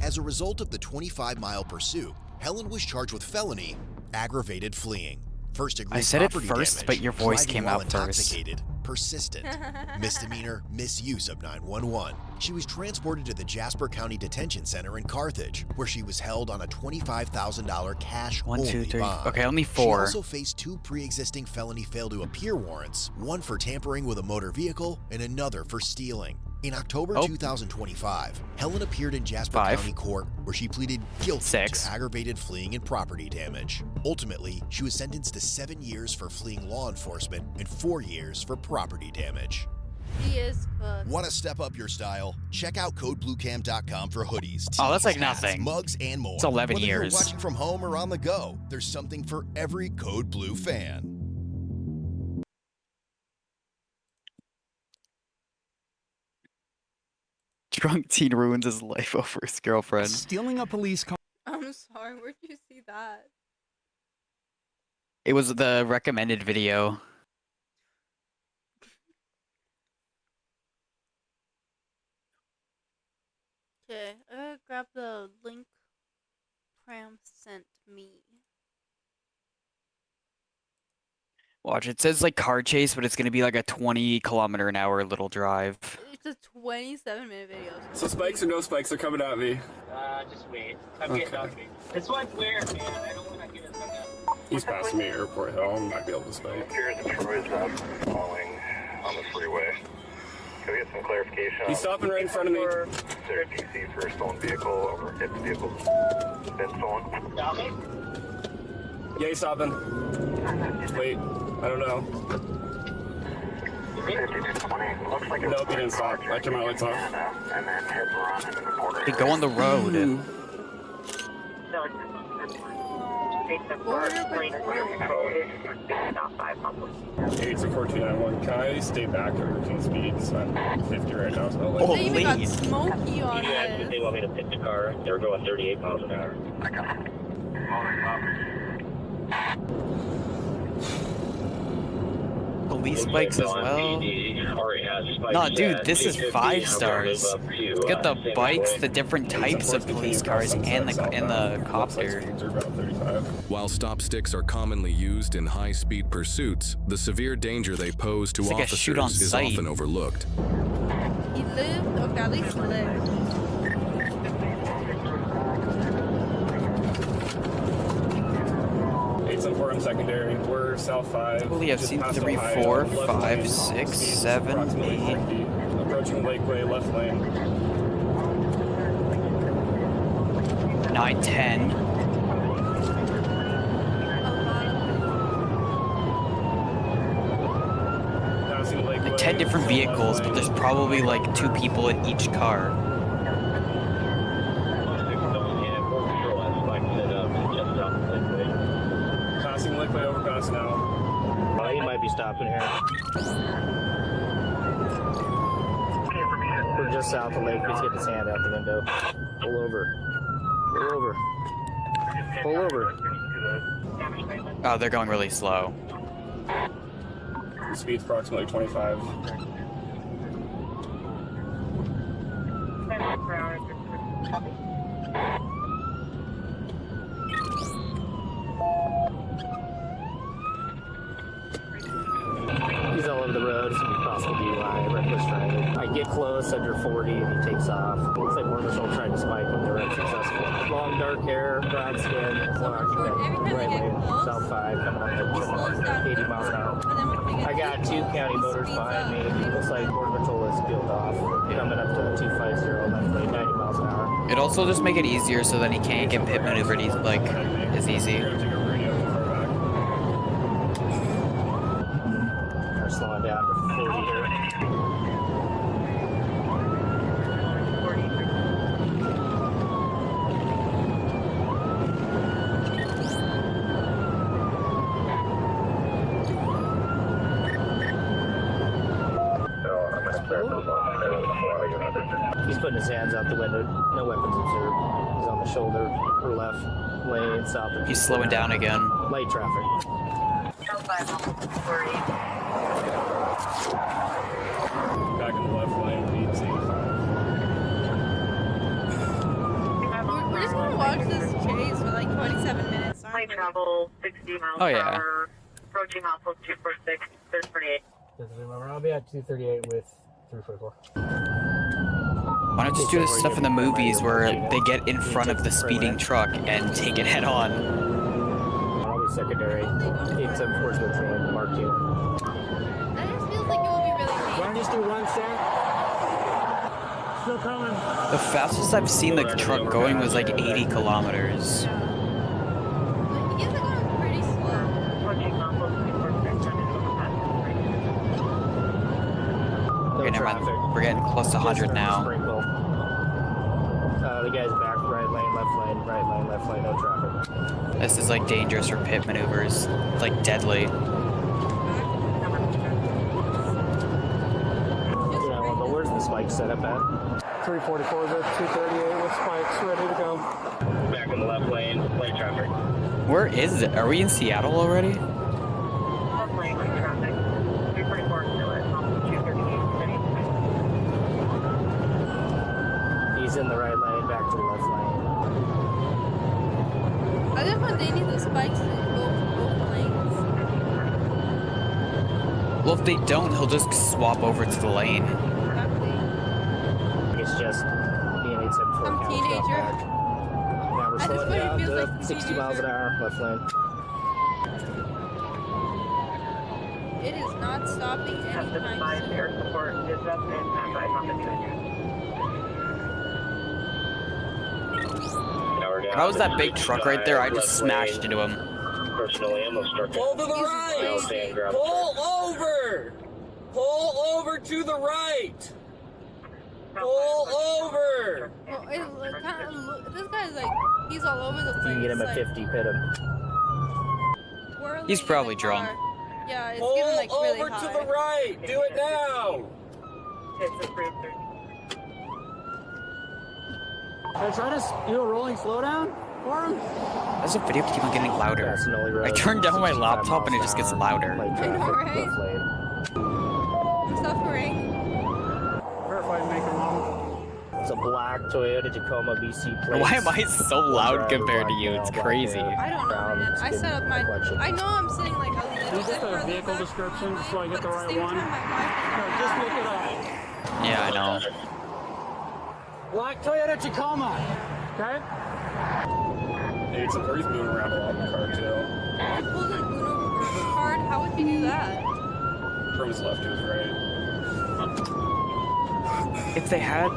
J: As a result of the 25-mile pursuit, Helen was charged with felony aggravated fleeing. First-degree
A: I said it
J: property
A: first,
J: damage,
A: but your voice
J: driving
A: came
J: while
A: out first.
J: intoxicated, persistent, misdemeanor misuse of 911. She was transported to the Jasper County Detention Center in Carthage, where she was held on a $25,000 cash
A: 1, 2, 3.
J: bond.
A: Okay, only
J: She
A: 4.
J: also faced 2 pre-existing felony fail-to-appear warrants, one for tampering with a motor vehicle and another for stealing. In October 2025, Helen appeared in Jasper
A: 5.
J: County Court where she pleaded guilty
A: 6.
J: to aggravated fleeing and property damage. Ultimately, she was sentenced to 7 years for fleeing law enforcement and 4 years for property damage.
B: He is cooked.
J: Want to step up your style? Check out CodeBlueCam.com for hoodies,
A: Oh, that's like
J: tees, hats,
A: nothing.
J: mugs, and more.
A: It's 11
J: Whether
A: years.
J: you're watching from home or on the go, there's something for every Code Blue fan.
A: Drunk teen ruins his life over his girlfriend.
P: Stealing a police car.
B: I'm sorry, where'd you see that?
A: It was the recommended video.
B: Okay, I gotta grab the link Pram sent me.
A: Watch, it says like car chase, but it's gonna be like a 20-kilometer-an-hour little drive.
B: It's a 27-minute video.
Q: So spikes or no spikes are coming at me.
R: Just wait. I'm getting on me. This one's weird, man. I don't want to get it hung up.
Q: He's passing me at Airport Hill. I might be able to spike.
H: Here's the Troy's following on the freeway. Can we get some clarification?
Q: He's stopping right in front of me.
H: Is there a DC for a stolen vehicle or if the vehicle's been stolen?
Q: Yeah, he's stopping. Wait, I don't know.
H: 5220. Looks like
Q: Nope, he didn't stop. I turned my lights off.
H: And then heads run into the border.
A: Hey, go on the road.
Q: Eight to 1491. Can I stay back at routine speeds? I'm 50 right now. So
B: They even got smoky on this.
R: They want me to pick the car. They were going 38 miles an hour.
H: I got it.
A: Police spikes as well. No, dude, this is 5 stars. Let's get the bikes, the different types of police cars, and the copter.
S: While stop sticks are commonly used in high-speed pursuits, the severe danger they pose to
A: It's like a shoot on
S: officers is
A: sight.
S: often overlooked.
B: He lived, okay, at least he lived.
Q: I'm secondary. We're south 5.
A: Holy, I've
Q: just
A: seen
Q: past
A: 3,
Q: Ohio,
A: 4,
Q: left
A: 5,
Q: lane,
A: 6,
Q: speed
A: 7,
Q: approximately
A: 8.
Q: 50. Approaching Lakeway, left lane.
A: 9, 10.
Q: Passing Lakeway.
A: Like 10 different vehicles, but there's probably like 2 people in each car.
Q: Passing Lakeway overpass now.
R: He might be stopping here. We're just south of Lake. Let's get his hand out the window. Pull over. Pull over. Pull over.
A: Oh, they're going really slow.
Q: Speed's approximately 25.
R: He's all over the road. It's gonna be possible DUI, reckless driving. I get close under 40 and he takes off. Looks like Border Patrol tried to spike him. They were unsuccessful. Long dark hair, brown skin, one occupant, right lane, south 5, coming up at 80 miles an hour. I got 2 county motors behind me. Looks like Border Patrol is peeled off. Coming up to 250 left lane, 90 miles an hour.
A: It'd also just make it easier so that he can't get pit maneuvered like as easy.
R: They're slowing down to 40 here. He's putting his hands out the window. No weapons observed. He's on the shoulder or left lane south of.
A: He's slowing down again.
R: Light traffic.
Q: Back in the left lane, leads 85.
B: We're just gonna watch this chase for like 27 minutes.
F: Light travel 60 miles
A: Oh, yeah.
F: per hour. Approaching off of 246, 338.
R: I'll be at 238 with 344.
A: Why not just do this stuff in the movies where they get in front of the speeding truck and take it head on?
R: I'll be secondary. 874 is what's named, Mark 2.
B: That just feels like it will be really
R: Why don't you just do one set? Still coming.
A: The fastest I've seen the truck going was like 80 kilometers.
B: You guys are going pretty slow.
F: Approaching off of 246.
A: Okay, never mind. We're getting close to 100 now.
R: The guy's back, right lane, left lane, no traffic.
A: This is like dangerous for pit maneuvers. It's like deadly.
R: Yeah, well, but where's the spike set up at? 344 to 238 with spikes ready to go. Back in the left lane, light traffic.
A: Where is it? Are we in Seattle already?
F: Left lane, light traffic. 344 still at 238.
R: He's in the right lane, back to the left lane.
B: I think when they need the spikes in both lanes.
A: Well, if they don't, he'll just swap over to the lane.
B: Exactly.
R: It's just being 874.
B: Some teenager.
R: Now we're
B: At this
R: slowing
B: point, it
R: down
B: feels
R: to
B: like
R: 60 miles an hour, left lane.
B: It is not stopping anytime soon.
F: Air support is up and standby on the 200.
A: If I was that big truck right there, I just smashed into him.
R: Personal ammo structure.
P: Pull to the right! Pull over! Pull over to the right! Pull over!
B: Well, this guy's like, he's all over the place.
R: You can get him at
B: like,
R: 50, pit him.
B: whirling
A: He's
B: in
A: probably
B: the
A: drunk.
B: car. Yeah, it's
P: Pull
B: getting like really
P: over
B: high.
P: to the right! Do it now!
F: It's approved.
L: I try to do a rolling slowdown for him.
A: As the video keep on getting louder. I turned down my laptop and it just gets louder.
B: I know, right? Suffering.
L: Verify make a model.
R: It's a black Toyota Tacoma BC plate.
A: Why am I so loud compared to you? It's crazy.
B: I don't know, man. I set up my. I know I'm sitting like a little
L: Can you
B: bit
L: get the
B: further
L: vehicle
B: back,
L: description just so I get the
B: but
L: right
B: at the
L: one?
B: same time, my wife
L: Just look it up.
A: Yeah, I know.
L: Black Toyota Tacoma. Okay.
Q: Hey, it's he's moving around a lot in the car too.
B: He pulled an Uno card. How would he do that?
Q: From his left to his right.
A: If they had...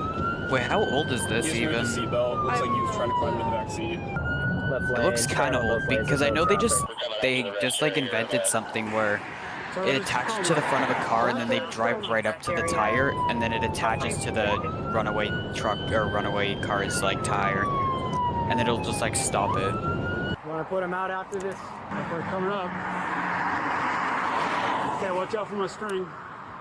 A: Wait, how old is this
Q: He's
A: even?
Q: wearing the seatbelt. Looks like he was trying to climb into the back seat.
A: It looks kind of old because I know they just like invented something where it attached to the front of a car and then they drive right up to the tire and then it attaches to the runaway truck or runaway car's like tire and then it'll just like stop it.
L: Want to put him out after this? We're coming up. Okay, watch out for my string.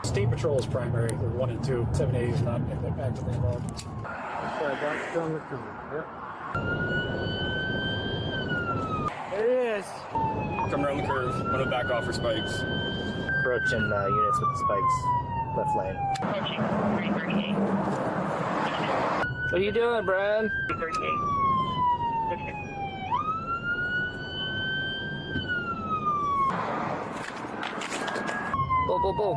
K: State Patrol is primary. They're 1 and 2. 780 is not actively involved.
L: Okay, that's coming. Yep. There he is.
Q: Come around the curve. I'm gonna back off for spikes.
R: Approaching units with the spikes. Left lane.
F: Approaching 338.
R: What are you doing, Brad?
F: 338.
R: Bull.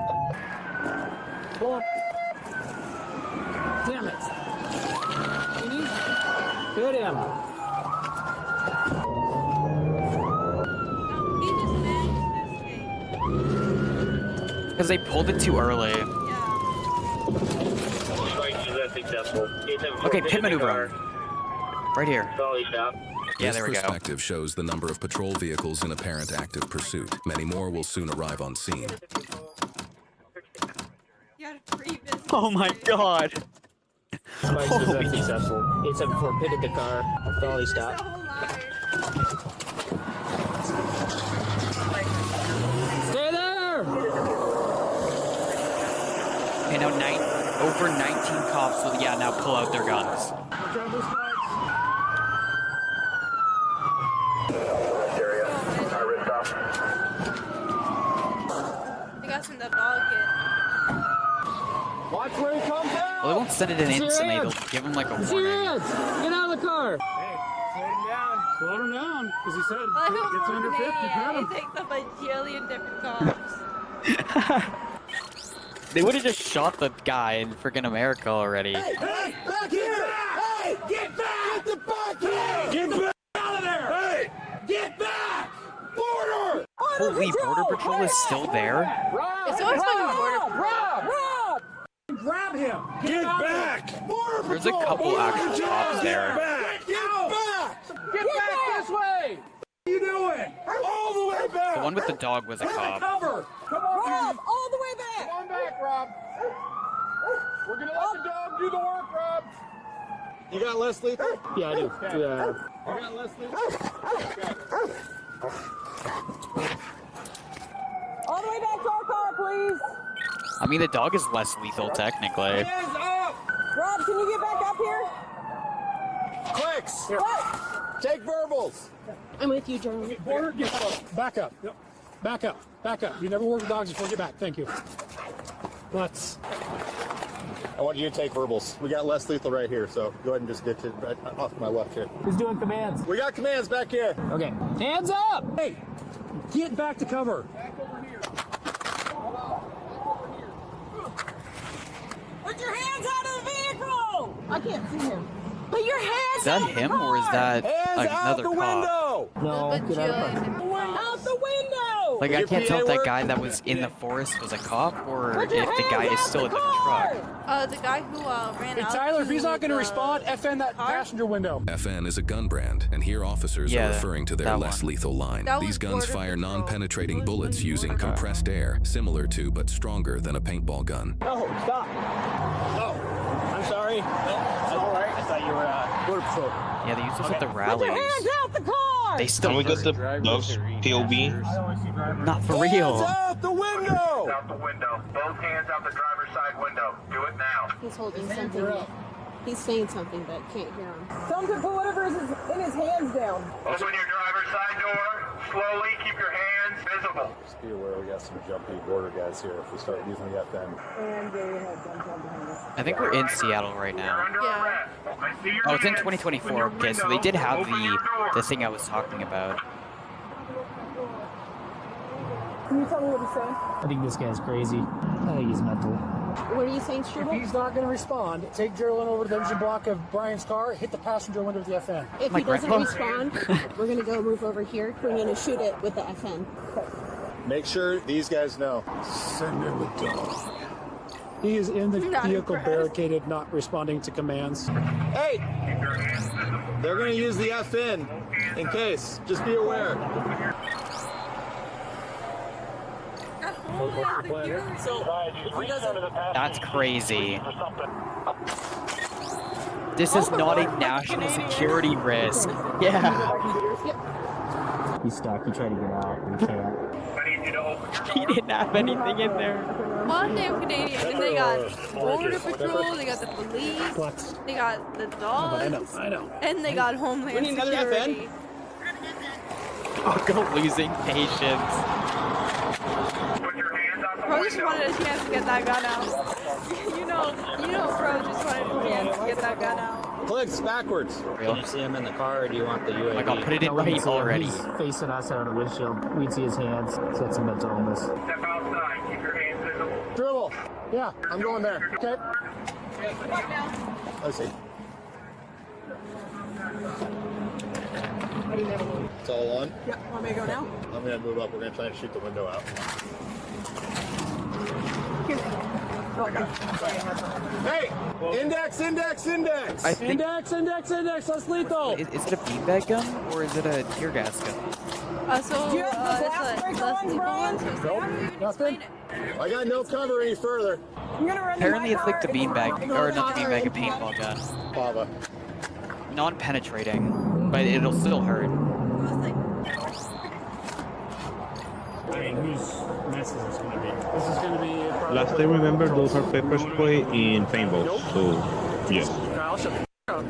L: Pull.
R: Damn it. Hit him.
A: Because they pulled it too early. Okay, pit maneuver. Right here. Yeah,
S: This
A: there we go.
S: perspective shows the number of patrol vehicles in apparent active pursuit. Many more will soon arrive on scene.
A: Oh my god.
R: Spikes was unsuccessful. 874 pitted the car. Dolly stop. Stay there!
A: Okay, now over 19 cops will, yeah, now pull out their guns.
B: They got some of the dog in.
R: Watch where he comes out!
A: Well, they won't send it in instantly, they'll give them like a warning.
R: Get out of the car!
K: Hey, slow him down. Slow him down, because he said it's under 50. Pat him.
B: It takes up a jillion different cops.
A: They would have just shot the guy in freaking America already.
M: Hey, back here! Hey, get back! Get the back here! Get back out of there! Hey, get back! Border!
A: Holy, Border Patrol is still there?
B: It's always fucking Border Patrol.
M: Rob! Grab him! Get back! Border
A: There's a
M: Patrol!
A: couple actual cops there.
M: Get back! Get back this way! What are you doing? All the way back!
A: The one with the dog was a cop.
M: Cover! Come on,
G: Rob, all the way back!
O: Come on back, Rob. We're gonna let the dog do the work, Rob.
R: You got less lethal? Yeah, I do. Yeah.
O: You got less lethal?
G: All the way back to our car, please!
A: I mean, the dog is less lethal, technically.
M: Hands up!
G: Rob, can you get back up here?
O: Clicks!
G: What?
O: Take verbals.
G: I'm with you, Jeremy.
K: Border, back up. Yep. Back up. Back up. You never work with dogs before. Get back. Thank you. Let's.
O: I want you to take verbals. We got less lethal right here, so go ahead and just ditch it right off to my left here.
R: Who's doing commands?
O: We got commands back here.
R: Okay. Hands up!
K: Hey, get back to cover.
G: Put your hands out of the vehicle! I can't see him. Put your hands
A: Is that
G: out of the
A: him
G: car!
A: or is that
O: Hands out
A: another
O: the
A: cop?
O: window!
R: No, get out of the car.
G: Out the window!
A: Like, I
O: Your
A: can't
O: PA
A: tell if that
O: work?
A: guy that was in the forest was a cop or
G: Put
A: if
G: your
A: the guy
G: hands
A: is
G: out
A: still in the
G: car!
A: truck.
B: The guy who ran
K: Hey,
B: out.
K: Tyler, if he's not going to
B: the
K: respond, FN that
B: car?
K: passenger window.
S: FN is a gun brand, and here officers
A: Yeah,
S: are referring to their
A: that
S: less
A: one.
S: lethal line.
B: That
S: These
B: was
S: guns
B: Border
S: fire
B: Patrol.
S: non-penetrating bullets using compressed air, similar to but stronger than a paintball gun.
R: No, stop. No. I'm sorry. No, it's all right. I thought you were Border Patrol.
A: Yeah, they use this at the
G: Put
A: rallies.
G: your hands out the car!
A: They still
C: Can we get the dogs POV?
A: not for
O: Hands
A: real.
O: out the window!
H: Out the window. Both hands out the driver's side window. Do it now.
G: He's holding something. He's saying something, but can't hear him. Tell him to put whatever is in his hands down.
H: Open your driver's side door. Slowly keep your hands visible.
O: Just be aware we got some jumpy border guys here if we start using the FN.
G: And they had gun behind us.
A: I think we're in Seattle right
H: You're
A: now.
H: under
B: Yeah.
H: arrest. I see your
A: Oh, it's in
H: hands.
A: 2024.
H: Open your
A: Okay, so they did
H: window.
A: have
H: Open your door.
A: the thing I was talking about.
G: Can you tell me what he's saying?
R: I think this guy's crazy. I think he's mental.
G: What are you saying,
K: If
G: Struble?
K: he's not going to respond, take Geraldine over to the engine block of Brian's car, hit the passenger window with the FN.
G: If
A: My
G: he doesn't
A: grandpa.
G: respond, we're gonna go move over here. We're gonna shoot it with the FN.
O: Make sure these guys know.
K: Send in the dog. He is in the
B: Not
K: vehicle
B: impressed.
K: barricaded, not responding to commands.
O: Hey! They're gonna use the FN in case. Just be aware.
A: That's crazy. This is not a national security risk. Yeah.
R: He's stuck. He tried to get out. He can't.
H: I need you to open your
A: He didn't have anything in there.
B: One damn Canadian. And they got Border Patrol, they got the police, they got the dogs,
K: I know.
B: and they got Homeland
R: We need another
B: Security.
A: Go losing patience.
H: Put your hands out the
B: Bro just
H: window.
B: wanted a chance to get that gun out. you know, Bro just wanted a chance to get that gun out.
O: Clicks backwards.
R: Can you see him in the car, or do you want the UAV?
A: Oh my god, put it in
R: No, we can
A: right
R: see him.
A: already.
R: He's facing us out of the windshield. We'd see his hands. He's got some mental illness.
H: Step outside. Keep your hands visible.
O: Dribble.
K: Yeah,
O: I'm going there.
K: okay.
T: Let's see. It's all on?
G: Yep, want me to go now?
T: I'm gonna move up. We're gonna try and shoot the window out. Hey! Index, index, index!
K: Index, that's lethal!
A: Is it a beanbag gun or is it a tear gas gun?
G: Do you have the blast breaker ones, Brian?
T: Nope, nothing. I got no cover any further.
G: I'm gonna run
A: Apparently it's like the beanbag, or not the beanbag, a paintball gun.
T: Lava.
A: Non-penetrating, but it'll still hurt.
L: I mean, whose mess is this going to be? This is going to be probably...
C: Last I remember, those are pepper spray in paintballs, so yes.
L: Kyle, shut the up.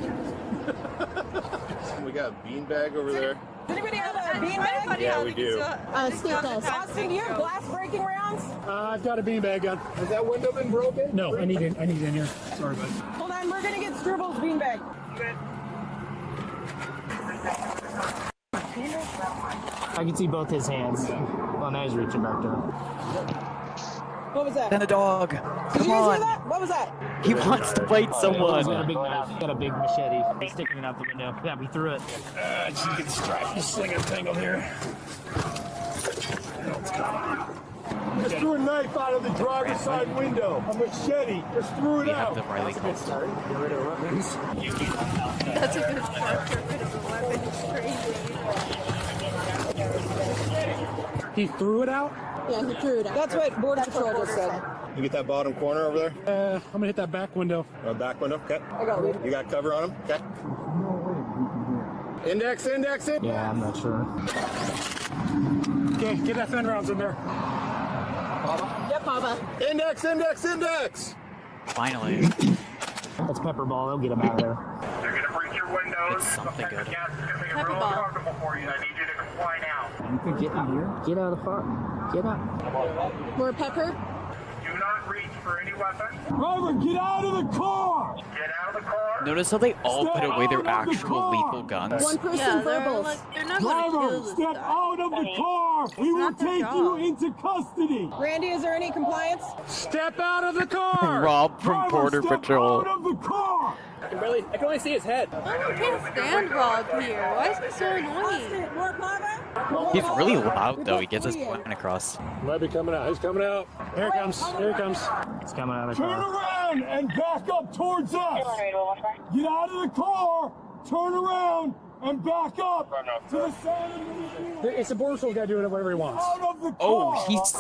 T: We got a beanbag over there.
G: Does anybody have a beanbag?
T: Yeah, we do.
G: Austin, do you have blast breaking rounds?
K: I've got a beanbag gun.
T: Has that window been broken?
K: No, I need it in here. Sorry, bud.
G: Hold on, we're going to get Struvel's beanbag.
R: I can see both his hands. Well, now he's reaching back there.
G: What was that?
A: Then a dog.
G: Did
A: Come
G: you guys hear
A: on.
G: that? What was that?
A: He wants to fight someone.
R: He's got a big machete. He's sticking it out the window. Yeah, we threw it.
K: Just get strapped. Just sling a tangle here.
M: Just threw a knife out of the driver's side window. A machete. Just threw it out.
A: The Riley
R: Get rid of weapons.
B: That's a good start. Get rid of the weapon. It's crazy.
K: He threw it out?
G: Yeah, he threw it out. That's what Border Patrol just said.
T: You get that bottom corner over there?
K: I'm gonna hit that back window.
T: Back window, okay.
G: I got it.
T: You got cover on him? Okay. Index, index, index.
R: Yeah, I'm not sure.
K: Okay, get FN rounds in there.
G: Yep, Papa.
T: Index, index, index.
A: Finally.
R: That's pepper ball. They'll get him out of there.
H: They're going to breach your windows.
A: It's something good.
H: Gas is going to make it real uncomfortable for you. I need you to comply now.
R: You can get in here. Get out of the car. Get out.
G: More pepper?
H: Do not reach for any weapon.
M: Driver, get out of the car!
H: Get out of the car.
A: Notice how they all put away their actual lethal guns.
G: One person verbals.
B: They're not going to kill
M: Driver,
B: this
M: step
B: guy.
M: out of the car! We will
B: not their
M: take
B: job.
M: you into custody!
G: Randy, is there any compliance?
K: Step out of the car!
A: Rob from
M: Driver,
A: Border
M: step
A: Patrol.
M: out of the car!
L: I can only see his head.
B: I can't stand Rob here. Why is he so annoying?
G: More Papa?
A: He's really loud though. He gets his point across.
K: Might be coming out. He's coming out. Here he comes. Here he comes.
R: It's coming out of the
M: Turn
R: car.
M: around and back up towards us! Get out of the car! Turn around and back up to the side of the
K: It's a Border Patrol guy doing whatever he wants.
M: Out of the car!
A: Oh, his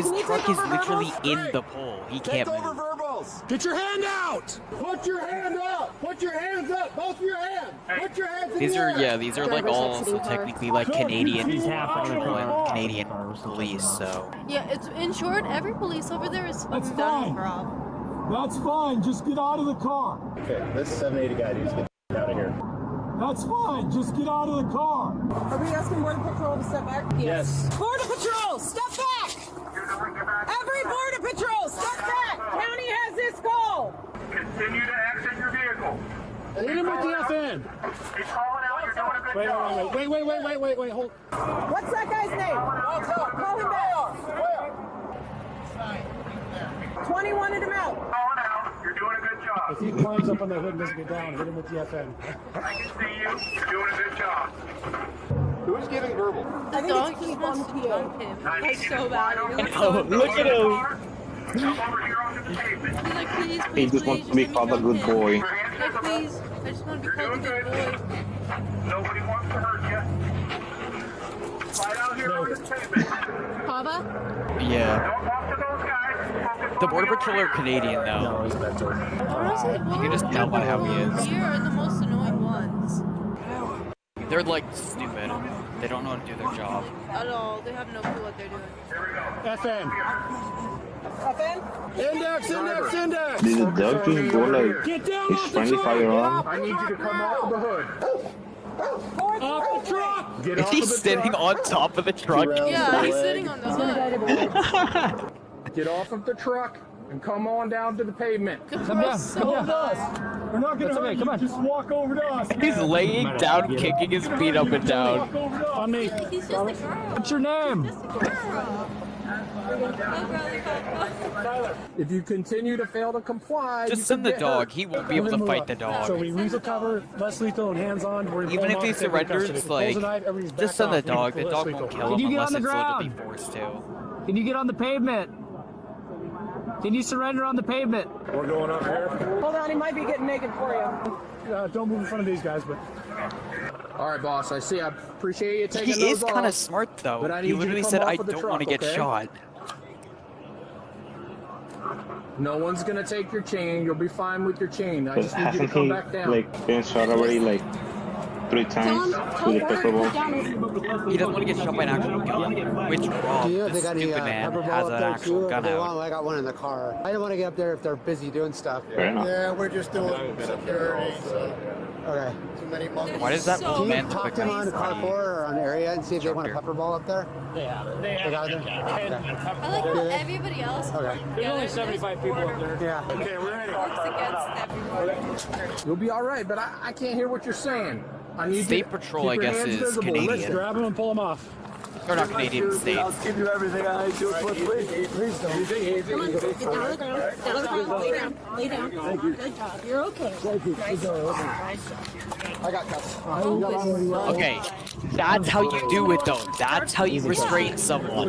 G: can you
A: truck
G: take
A: is
G: over
A: literally
G: verbals?
A: in the pole. He
T: Take
A: can't
T: over
A: move.
T: verbals.
K: Get your hand out!
M: Put your hand up! Put your hands up! Both of your hands! Put your hands in
A: These
M: the
A: are
M: air!
A: these are like
G: Driver's
A: all
G: subsidy
A: so
G: car.
A: technically like Canadian
K: He's
R: half out of the
A: patrol
R: car.
A: and Canadian police. So
B: Yeah, it's in short, every police over there is
M: That's
B: fucking done with
M: fine.
B: Rob.
M: That's fine, just get out of the car.
T: Okay, this 780 guy needs to get out of here.
M: That's fine, just get out of the car.
G: Are we asking Border Patrol to step back?
K: Yes.
G: Border Patrol, step back! Every Border Patrol, step back! County has this call!
H: Continue to exit your vehicle.
K: Hit him with the FN.
H: He's calling out. You're doing a good job.
K: Wait. Hold.
G: What's that guy's name? Call him back. 20 wanted him out.
H: Calling out. You're doing a good job.
K: If he climbs up on the hood and doesn't get down, hit him with the FN.
H: I can see you. You're doing a good job.
T: Who's giving verbal?
B: The dog just wants to dunk him. That's so bad.
A: Oh, look at him.
H: Come over here onto the pavement.
B: He's like, please,
C: He
B: please,
C: just
B: please,
C: wants to be
B: let me
C: called a
B: dunk
C: good
B: him.
C: boy.
B: Like, please, I just want to be called a good boy.
H: Nobody wants to hurt you. Right out here on this pavement.
G: Papa?
A: Yeah.
H: Don't talk to those guys. Focus
A: The
H: on
A: Border
H: the
A: Patrol are Canadian though.
R: No, he's mental.
B: Honestly,
A: You can just tell by how he is.
B: Here are the most annoying ones.
A: They're like stupid. They don't know how to do their job.
B: At all. They have no clue what they're doing.
K: FN.
G: FN?
T: Index, index, index.
C: Did the dog just go like
K: Get down
C: his
K: off the
C: friendly
K: truck!
C: firearm?
M: I need you to come off the hood.
K: Off the truck!
M: Get
A: Is
M: off
A: he
M: of the
A: sitting
M: truck.
A: on top of the truck?
B: Yeah, he's sitting on the hood.
M: Get off of the truck and come on down to the pavement.
B: Good for us so bad.
M: We're not gonna hurt you. Just walk over to us.
A: He's laying down, kicking his feet up and down.
M: Walk over to us.
K: On me.
B: He's just a girl.
R: What's your name?
B: Just a girl.
P: If you continue to fail to comply,
A: Just send the dog. He won't be able to fight the dog.
K: So we lethal cover, less lethal, and hands on.
A: Even if he surrenders, like, just send the dog. The dog won't kill him unless it's literally forced to.
R: Can you get on the pavement? Can you surrender on the pavement?
K: We're going up here.
G: Hold on, he might be getting naked for you.
K: Don't move in front of these guys, but.
P: All right, boss. I see. I appreciate you taking
A: He is kind of smart, though.
P: But I need
A: He
P: you to
A: literally
P: come
A: said,
P: off
A: I
P: of the
A: don't
P: truck,
A: want to get
P: okay?
A: shot.
P: No one's gonna take your chain. You'll be fine with your chain. I just need you to
C: Hasn't
P: come
C: he
P: back down.
C: like been shot already like 3 times with a pepper ball?
A: He doesn't want to get shot by an actual gun, which Rob,
U: Do you
A: the
U: they got any
A: stupid man,
U: pepper ball
A: has
U: up
A: an
U: there
A: actual
U: too?
A: gun
U: If they
A: out.
U: want, I got one in the car. I don't want to get up there if they're busy doing stuff.
C: Fair enough.
U: Yeah, we're just doing security. So. Okay. Too many monkeys.
A: Why does that
U: Can
A: man
U: you talk
A: look
U: to them
A: like
U: on
A: he's
U: the car
A: funny?
U: 4 or on the area and see if they want a pepper ball up there?
R: They
U: got it there?
B: I like how everybody else
U: Okay.
B: there's only
R: 75 people up there.
U: Yeah.
K: Okay, we're ready.
B: works against everybody.
P: You'll be all right, but I can't hear what you're saying. I need
A: State
P: you to
A: Patrol,
P: keep
A: I
P: your
A: guess,
P: hands
A: is
P: visible.
A: Canadian.
P: Listen.
K: Grab them and pull them off.
A: They're not Canadian states.
U: I'll give you everything I do. Please don't.
G: Come on, get down on the ground. Down on the ground. Lay down. Lay down.
U: Thank you.
G: Good job. You're okay.
U: Thank you.
G: Nice.
U: I got cuts.
A: Okay, that's how you do it, though. That's how you restrain someone.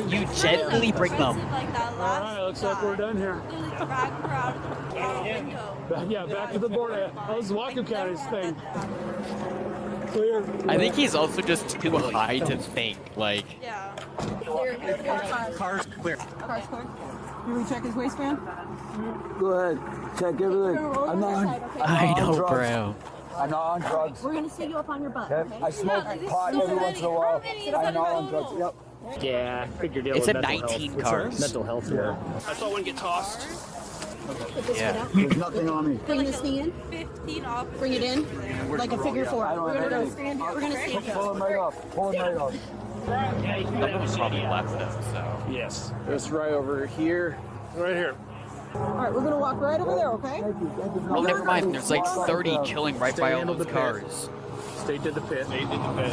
A: You gently bring them.
B: Like that
K: All
B: last
K: right, looks like we're done here.
B: literally drag her out of the window.
K: Yeah, back to the border. That was Wacom County's thing. Clear.
A: I think he's also just too high to think. Like,
B: Yeah.
K: Car's clear.
G: Car's clear. Can we check his waistband?
U: Go ahead. Check everything. I'm not on,
A: I know,
U: drugs.
A: bro.
U: I'm not on drugs.
G: We're gonna see you up on your butt.
U: Okay? I smoke pot every once in a while. I'm not on drugs. Yep.
R: Yeah, figure deal
A: It's
R: with
A: a
R: mental
A: 19
R: health.
A: cars.
R: Mental health.
U: Yeah.
R: I saw one get tossed.
G: Put this
A: Yeah.
G: foot out.
U: There's nothing on me.
G: Bring this knee in.
B: 15 officers.
G: Bring it in. Like a figure 4.
U: I don't
G: We're
U: have
G: gonna go
U: any.
G: stand here. We're gonna stand here.
U: Pull him right off. Pull him right off.
A: Someone probably left them, so.
R: Yes.
P: It's right over here.
K: Right here.
G: Alright, we're gonna walk right over there, okay?
A: Oh, never mind. There's like 30 killing right by all those cars.
P: Stay to the pit. Stay to the pit.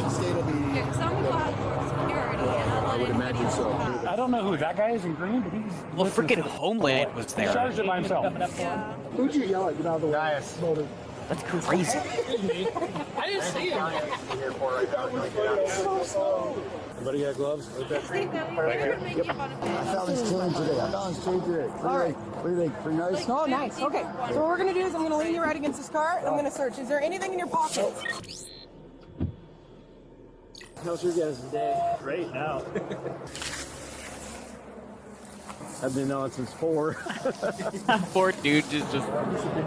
B: Yeah, 'cause some people have security and I
P: would imagine so.
K: I don't know who that guy is in green, but he's.
A: Well, freaking Homeland was
K: He
A: there.
K: charged it by himself.
B: Yeah.
U: Who'd you yell at? Get out of the way.
P: Gaius.
A: That's crazy.
R: I didn't see him.
K: Everybody got gloves?
B: Steve, now you're gonna make fun of me.
U: I found this chain today. I found this chain today. All right. What do you think? Pretty nice?
G: Oh, nice. Okay. So what we're gonna do is I'm gonna lean you right against this car and I'm gonna search. Is there anything in your pocket?
R: How's your guys' day? Great now.
P: I've been on since 4.
A: Poor dude just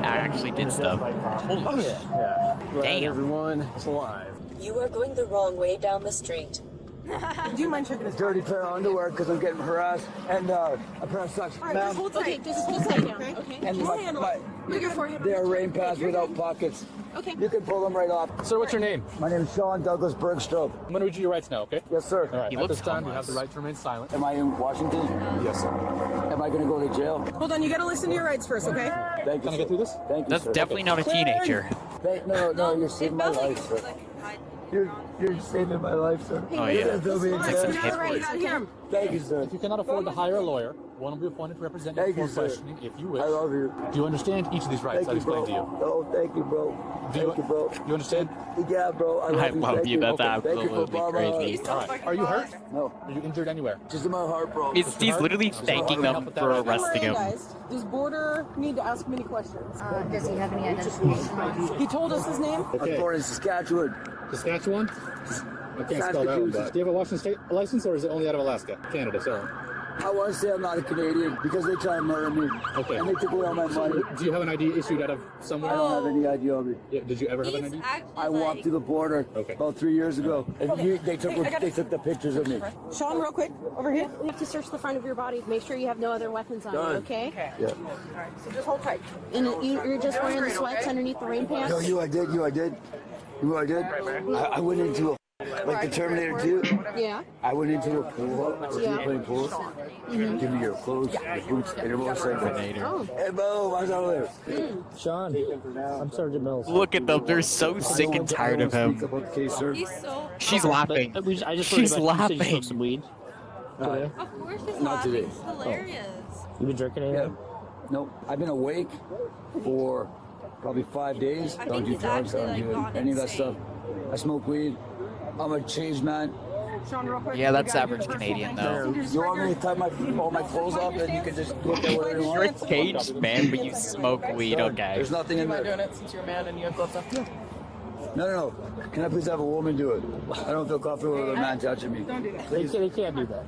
A: actually did stuff. Holy shit.
P: Yeah. Glad
A: Damn.
P: everyone is alive.
V: You are going the wrong way down the street.
G: Do you mind checking this?
U: Dirty pair of underwear because I'm getting harassed and a pair of socks.
G: Alright, just hold tight. Okay, just hold tight now. Okay.
U: And
G: Just handle it. Put your forehead.
U: They are rain pads without pockets.
G: Okay.
U: You can pull them right off.
R: Sir, what's your name?
U: My name is Sean Douglas Bergstrom.
R: I'm going to read you your rights now, okay?
U: Yes, sir.
R: All right.
A: He
R: At
A: looks
R: this time, you
A: homeless.
R: have the right to remain silent.
U: Am I in Washington?
R: Yes, sir.
U: Am I going to go to jail?
G: Hold on, you gotta listen to your rights first, okay?
U: Thank you.
R: Can I get through this?
U: Thank you,
A: That's
U: sir.
A: definitely not a teenager.
U: No, you're saving my
B: It felt like
U: life,
B: it was
U: sir.
B: like a
U: You're saving my life, sir.
A: Oh, yeah.
U: They'll be in
A: Like
U: jail.
A: some
G: You got it right.
A: hippies.
G: Here.
U: Thank you, sir.
R: If you cannot afford to hire a lawyer, one will be appointed to represent you
U: Thank
R: for
U: you, sir.
R: questioning if you wish.
U: I love you.
R: Do you understand each of these rights
U: Thank
R: I've
U: you, bro.
R: explained to you?
U: Oh, thank you, bro.
R: Do you-
U: Thank you, bro.
R: You understand?
U: Yeah, bro. I love
A: I
U: you.
A: love
U: Thank
A: you. That's
U: Thank you for
A: absolutely
U: Mama.
A: crazy.
B: He's so
R: All right.
B: fucking
R: Are you hurt?
B: hot.
U: No,
R: Are you injured anywhere?
U: just in my heart, bro.
A: He's literally thanking them for arresting him.
G: Guys, does Border need to ask him any questions?
E: Does he have any identification?
G: He told us his name.
U: I'm born in Saskatchewan.
R: Saskatchewan? I can't spell that one, but do you have a Washington State license or is it only out of Alaska? Canada, sorry.
U: I want to say I'm not a Canadian because they try to murder me.
R: Okay.
U: And they took away all my money.
R: Do you have an ID issued out of somewhere?
U: I don't have any ID on me.
R: Yeah, did you ever have an
B: He's
R: ID?
B: actually
U: I walked through the border about 3 years ago, and they took the pictures of me.
G: Sean, real quick, over here.
V: We have to search the front of your body. Make sure you have no other weapons on you,
U: Done.
V: okay?
U: Yeah.
G: So just hold tight.
V: And you're just wearing the sweats underneath the rain pants?
U: No, I did. I went into like the Terminator 2.
V: Yeah.
U: I went into a pool. I was
V: Yeah.
U: playing pool. Give me your clothes, your boots, and your motorcycle.
V: Oh.
U: Hey, Bo, I was over there.
R: Sean, I'm Sergeant Mills.
A: Look at them. They're so sick and tired of him.
B: He's so
A: She's laughing.
R: I just
A: She's
R: heard about you said you
A: laughing.
R: smoked some weed.
V: Today?
B: Of course he's
U: Not
B: laughing.
U: today.
B: It's hilarious.
V: You been drinking anything?
U: Nope. I've been awake for probably 5 days.
B: I
U: Don't
B: think
U: do
B: he's
U: drugs. I
B: actually,
U: don't do
B: like,
U: any of that
B: insane.
U: stuff. I smoke weed. I'm a changed man.
A: Yeah, that's average Canadian though.
U: You want me to tie all my clothes off and you can just look at whatever you want?
A: You're a caged man, but you smoke weed, okay.
U: There's nothing in there.
R: doing it since you're a man and you have gloves on?
U: No. Can I please have a woman do it? I don't feel comfortable with a man touching me.
V: Don't do that. They can't do that.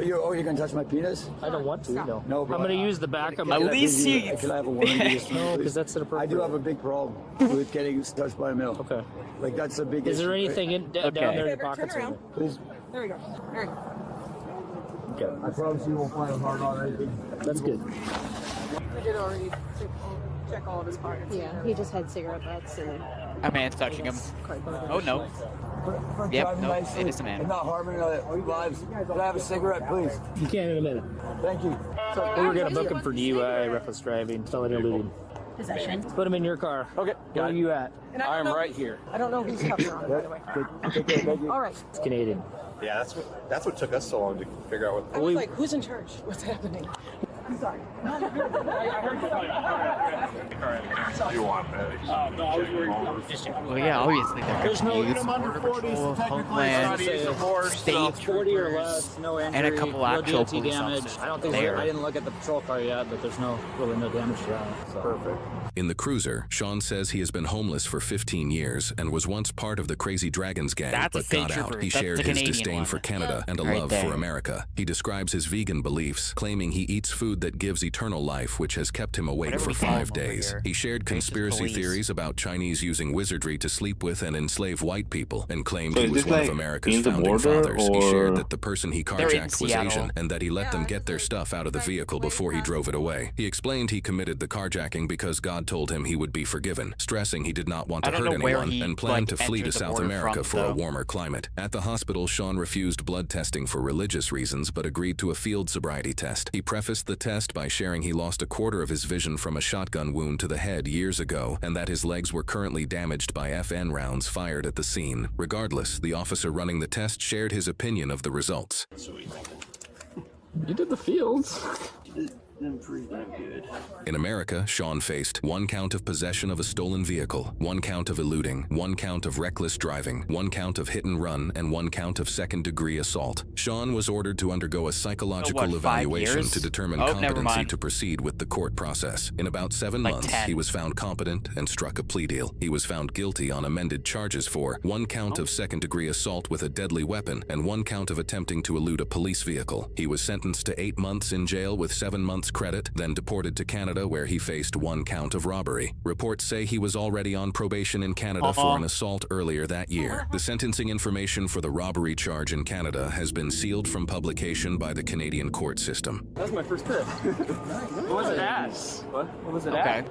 U: You're gonna touch my penis?
V: I don't want to, no.
U: No, bro.
V: I'm going to use the back of my...
A: At least you...
U: Can I have a woman do this?
V: No, because that's inappropriate.
U: I do have a big problem with getting touched by a male.
V: Okay.
U: Like that's a big
V: Is there
U: issue.
V: anything down there in your pockets?
U: Turn around. Please.
V: There we go. There we go.
U: Okay. I promise you won't find a hard on or anything.
V: That's good.
G: We did already check all of his pockets.
V: Yeah, he just had cigarette butts and...
A: A man's touching him. Oh no. Yep, no, it is a man.
U: I'm not harming lives. Can I have a cigarette, please?
V: You can in a minute.
U: Thank you.
V: We were going to book him for DUI, reckless driving, felony eluding. Possession. Put him in your car. Okay. Where are you at?
G: I'm
V: right here.
G: I don't know whose cuffs are on, by the way. All right.
V: It's Canadian.
T: Yeah, that's what took us so long to figure out what.
G: I was like, who's in charge? What's happening? I'm sorry.
T: You want that?
A: Well, yeah, obviously they're
V: There's no
A: confused. Border Patrol, Homeland, State
V: 40 or less, no injury,
A: and a couple
V: no
A: actual
V: DOT
A: police
V: damage.
A: officers
V: I don't think
A: there.
V: I didn't look at the patrol car yet, but there's really no damage to that. So.
T: Perfect.
S: In the cruiser, Sean says he has been homeless for 15 years and was once part of the Crazy Dragons gang,
A: That's a
S: but
A: state
S: got out.
A: trooper.
S: He
A: That's
S: shared
A: the
S: his
A: Canadian
S: disdain
A: one.
S: for Canada and a
A: Right
S: love
A: there.
S: for America. He describes his vegan beliefs, claiming he eats food that gives eternal life, which has kept him awake
A: Whatever
S: for
A: we call
S: 5
A: them over
S: days.
A: here.
S: He shared
A: Racist
S: conspiracy
A: police.
S: theories about Chinese using wizardry to sleep with and enslave white people, and claimed
C: So
S: he
C: is
S: was
C: this
S: one of
C: like
S: America's
C: in the
S: founding
C: border,
S: fathers. He
C: or-
S: shared that the person he
A: They're in
S: carjacked was
A: Seattle.
S: Asian, and that he let them get their stuff out of the vehicle before he drove it away. He explained he committed the carjacking because God told him he would be forgiven, stressing he did not want to
A: I don't
S: hurt
A: know where
S: anyone
A: he,
S: and planned to
A: like,
S: flee to
A: entered the
S: South
A: border
S: America
A: from,
S: for a
A: though.
S: warmer climate. At the hospital, Sean refused blood testing for religious reasons but agreed to a field sobriety test. He prefaced the test by sharing he lost a quarter of his vision from a shotgun wound to the head years ago and that his legs were currently damaged by FN rounds fired at the scene. Regardless, the officer running the test shared his opinion of the results.
V: You did the fields.
R: Pretty damn good.
S: In America, Sean faced 1 count of possession of a stolen vehicle, 1 count of eluding, 1 count of reckless driving, 1 count of hit and run, and 1 count of second-degree assault. Sean was ordered to undergo a psychological
A: 5
S: evaluation
A: years?
S: to determine
A: Oh, never
S: competency
A: mind.
S: to proceed with the court process. In about 7
A: Like
S: months,
A: 10.
S: he was found competent and struck a plea deal. He was found guilty on amended charges for 1 count of second-degree assault with a deadly weapon and 1 count of attempting to elude a police vehicle. He was sentenced to 8 months in jail with 7 months credit, then deported to Canada where he faced 1 count of robbery. Reports say he was already on probation in Canada for an assault earlier that year. The sentencing information for the robbery charge in Canada has been sealed from publication by the Canadian court system.
R: That was my first trip. What was it at? What was it
A: Okay.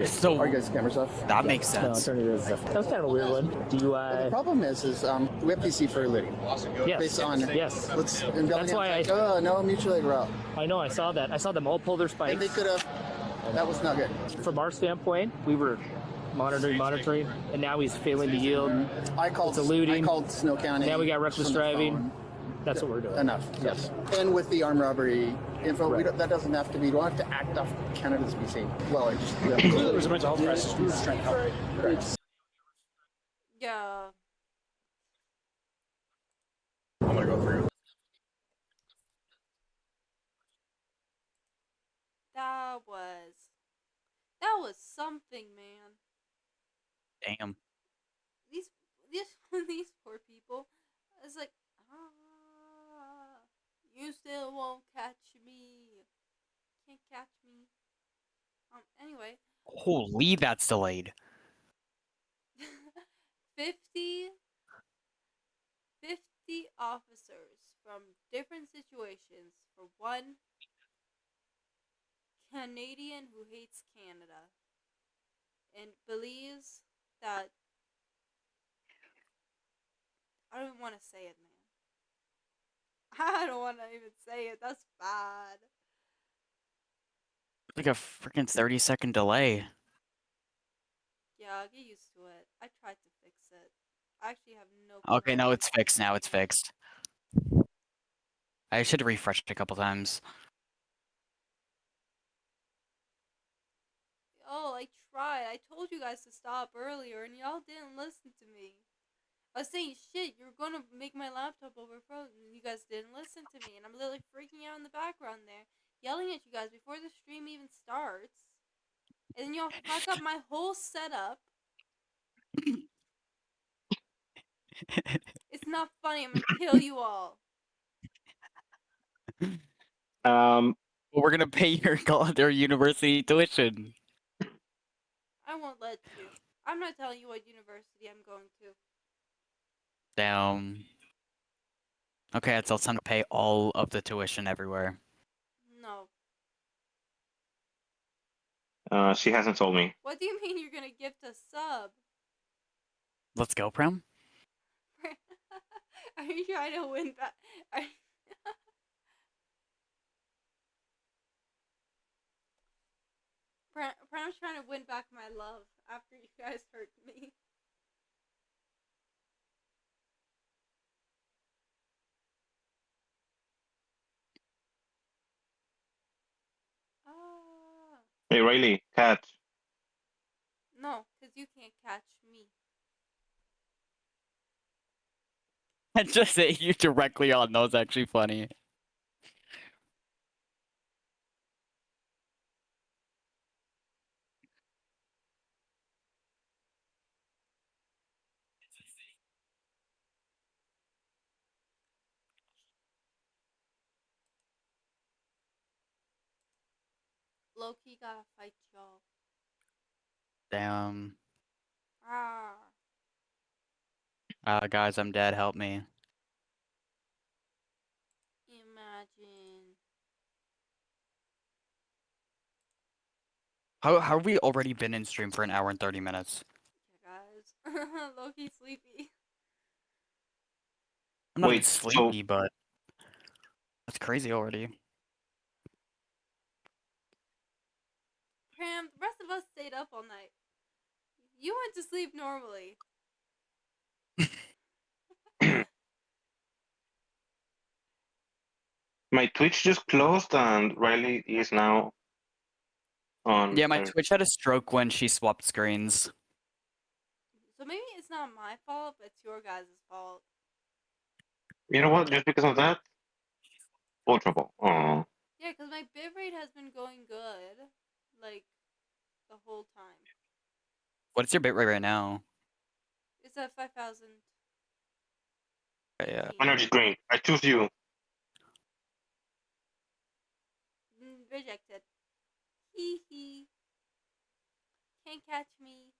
A: So
R: Are you guys cameras off?
A: that makes
V: No,
A: sense.
V: turn it is. That was kind of a weird one.
R: Well, the
V: DUI.
R: problem is we have PC for eluding.
V: Yes.
R: Based on
V: Yes.
R: That's
V: why
R: no mutual aid route.
V: I know, I saw that. I saw them all pull their spikes.
R: And they could have. That was not good.
V: From our standpoint, we were monitoring, and now he's failing to yield.
R: I called.
V: It's eluding.
R: I called Snow County.
V: Now we got reckless
R: on the
V: driving.
R: phone.
V: That's what we're doing.
R: Enough. Yes. And with the armed robbery info, that doesn't have to be. We don't have to act off Canada's PC. Well, I just.
K: There was a mental health crisis. We were just trying to help.
B: Yeah.
T: I'm gonna go through.
B: That was something, man.
A: Damn.
B: These these poor people. It's like, you still won't catch me. Can't catch me. Anyway.
A: Holy, that's delayed.
B: 50 officers from different situations for one Canadian who hates Canada and believes that I don't even want to say it, man. I don't want to even say it. That's bad.
A: Like a freaking 30-second delay.
B: Yeah, I'll get used to it. I tried to fix it. I actually have no.
A: Okay, no, it's fixed now. It's fixed. I should have refreshed a couple times.
B: Oh, I tried. I told you guys to stop earlier, and y'all didn't listen to me. I was saying, shit, you're gonna make my laptop overfrozen. You guys didn't listen to me, and I'm literally freaking out in the background there, yelling at you guys before the stream even starts. And then y'all fuck up my whole setup. It's not funny. I'm gonna kill you all.
A: Well, we're gonna pay their university tuition.
B: I won't let you. I'm not telling you what university I'm going to.
A: Damn. Okay, it's time to pay all of the tuition everywhere.
B: No.
C: She hasn't told me.
B: What do you mean you're gonna gift a sub?
A: Let's go, Prim.
B: Are you trying to win back? Prim's trying to win back my love after you guys hurt me.
C: Hey, Riley, catch.
B: No, because you can't catch me.
A: I just say you directly on. That was actually funny.
B: Loki gotta fight y'all.
A: Damn.
B: Ah.
A: Guys, I'm dead. Help me.
B: Imagine.
A: How have we already been in stream for 1 hour and 30 minutes?
B: Yeah, guys. Loki's sleepy.
A: I'm not even sleepy, but that's crazy already.
B: Pram, the rest of us stayed up all night. You went to sleep normally.
C: My Twitch just closed and Riley is now on.
A: Yeah, my Twitch had a stroke when she swapped screens.
B: So maybe it's not my fault, but it's your guys' fault.
C: You know what? Just because of that, full trouble. Oh.
B: Yeah, because my bitrate has been going good, like, the whole time.
A: What's your bitrate right now?
B: It's at 5,000.
A: Yeah.
C: Energy drink. I choose you.
B: Rejected. Hee hee. Can't catch me.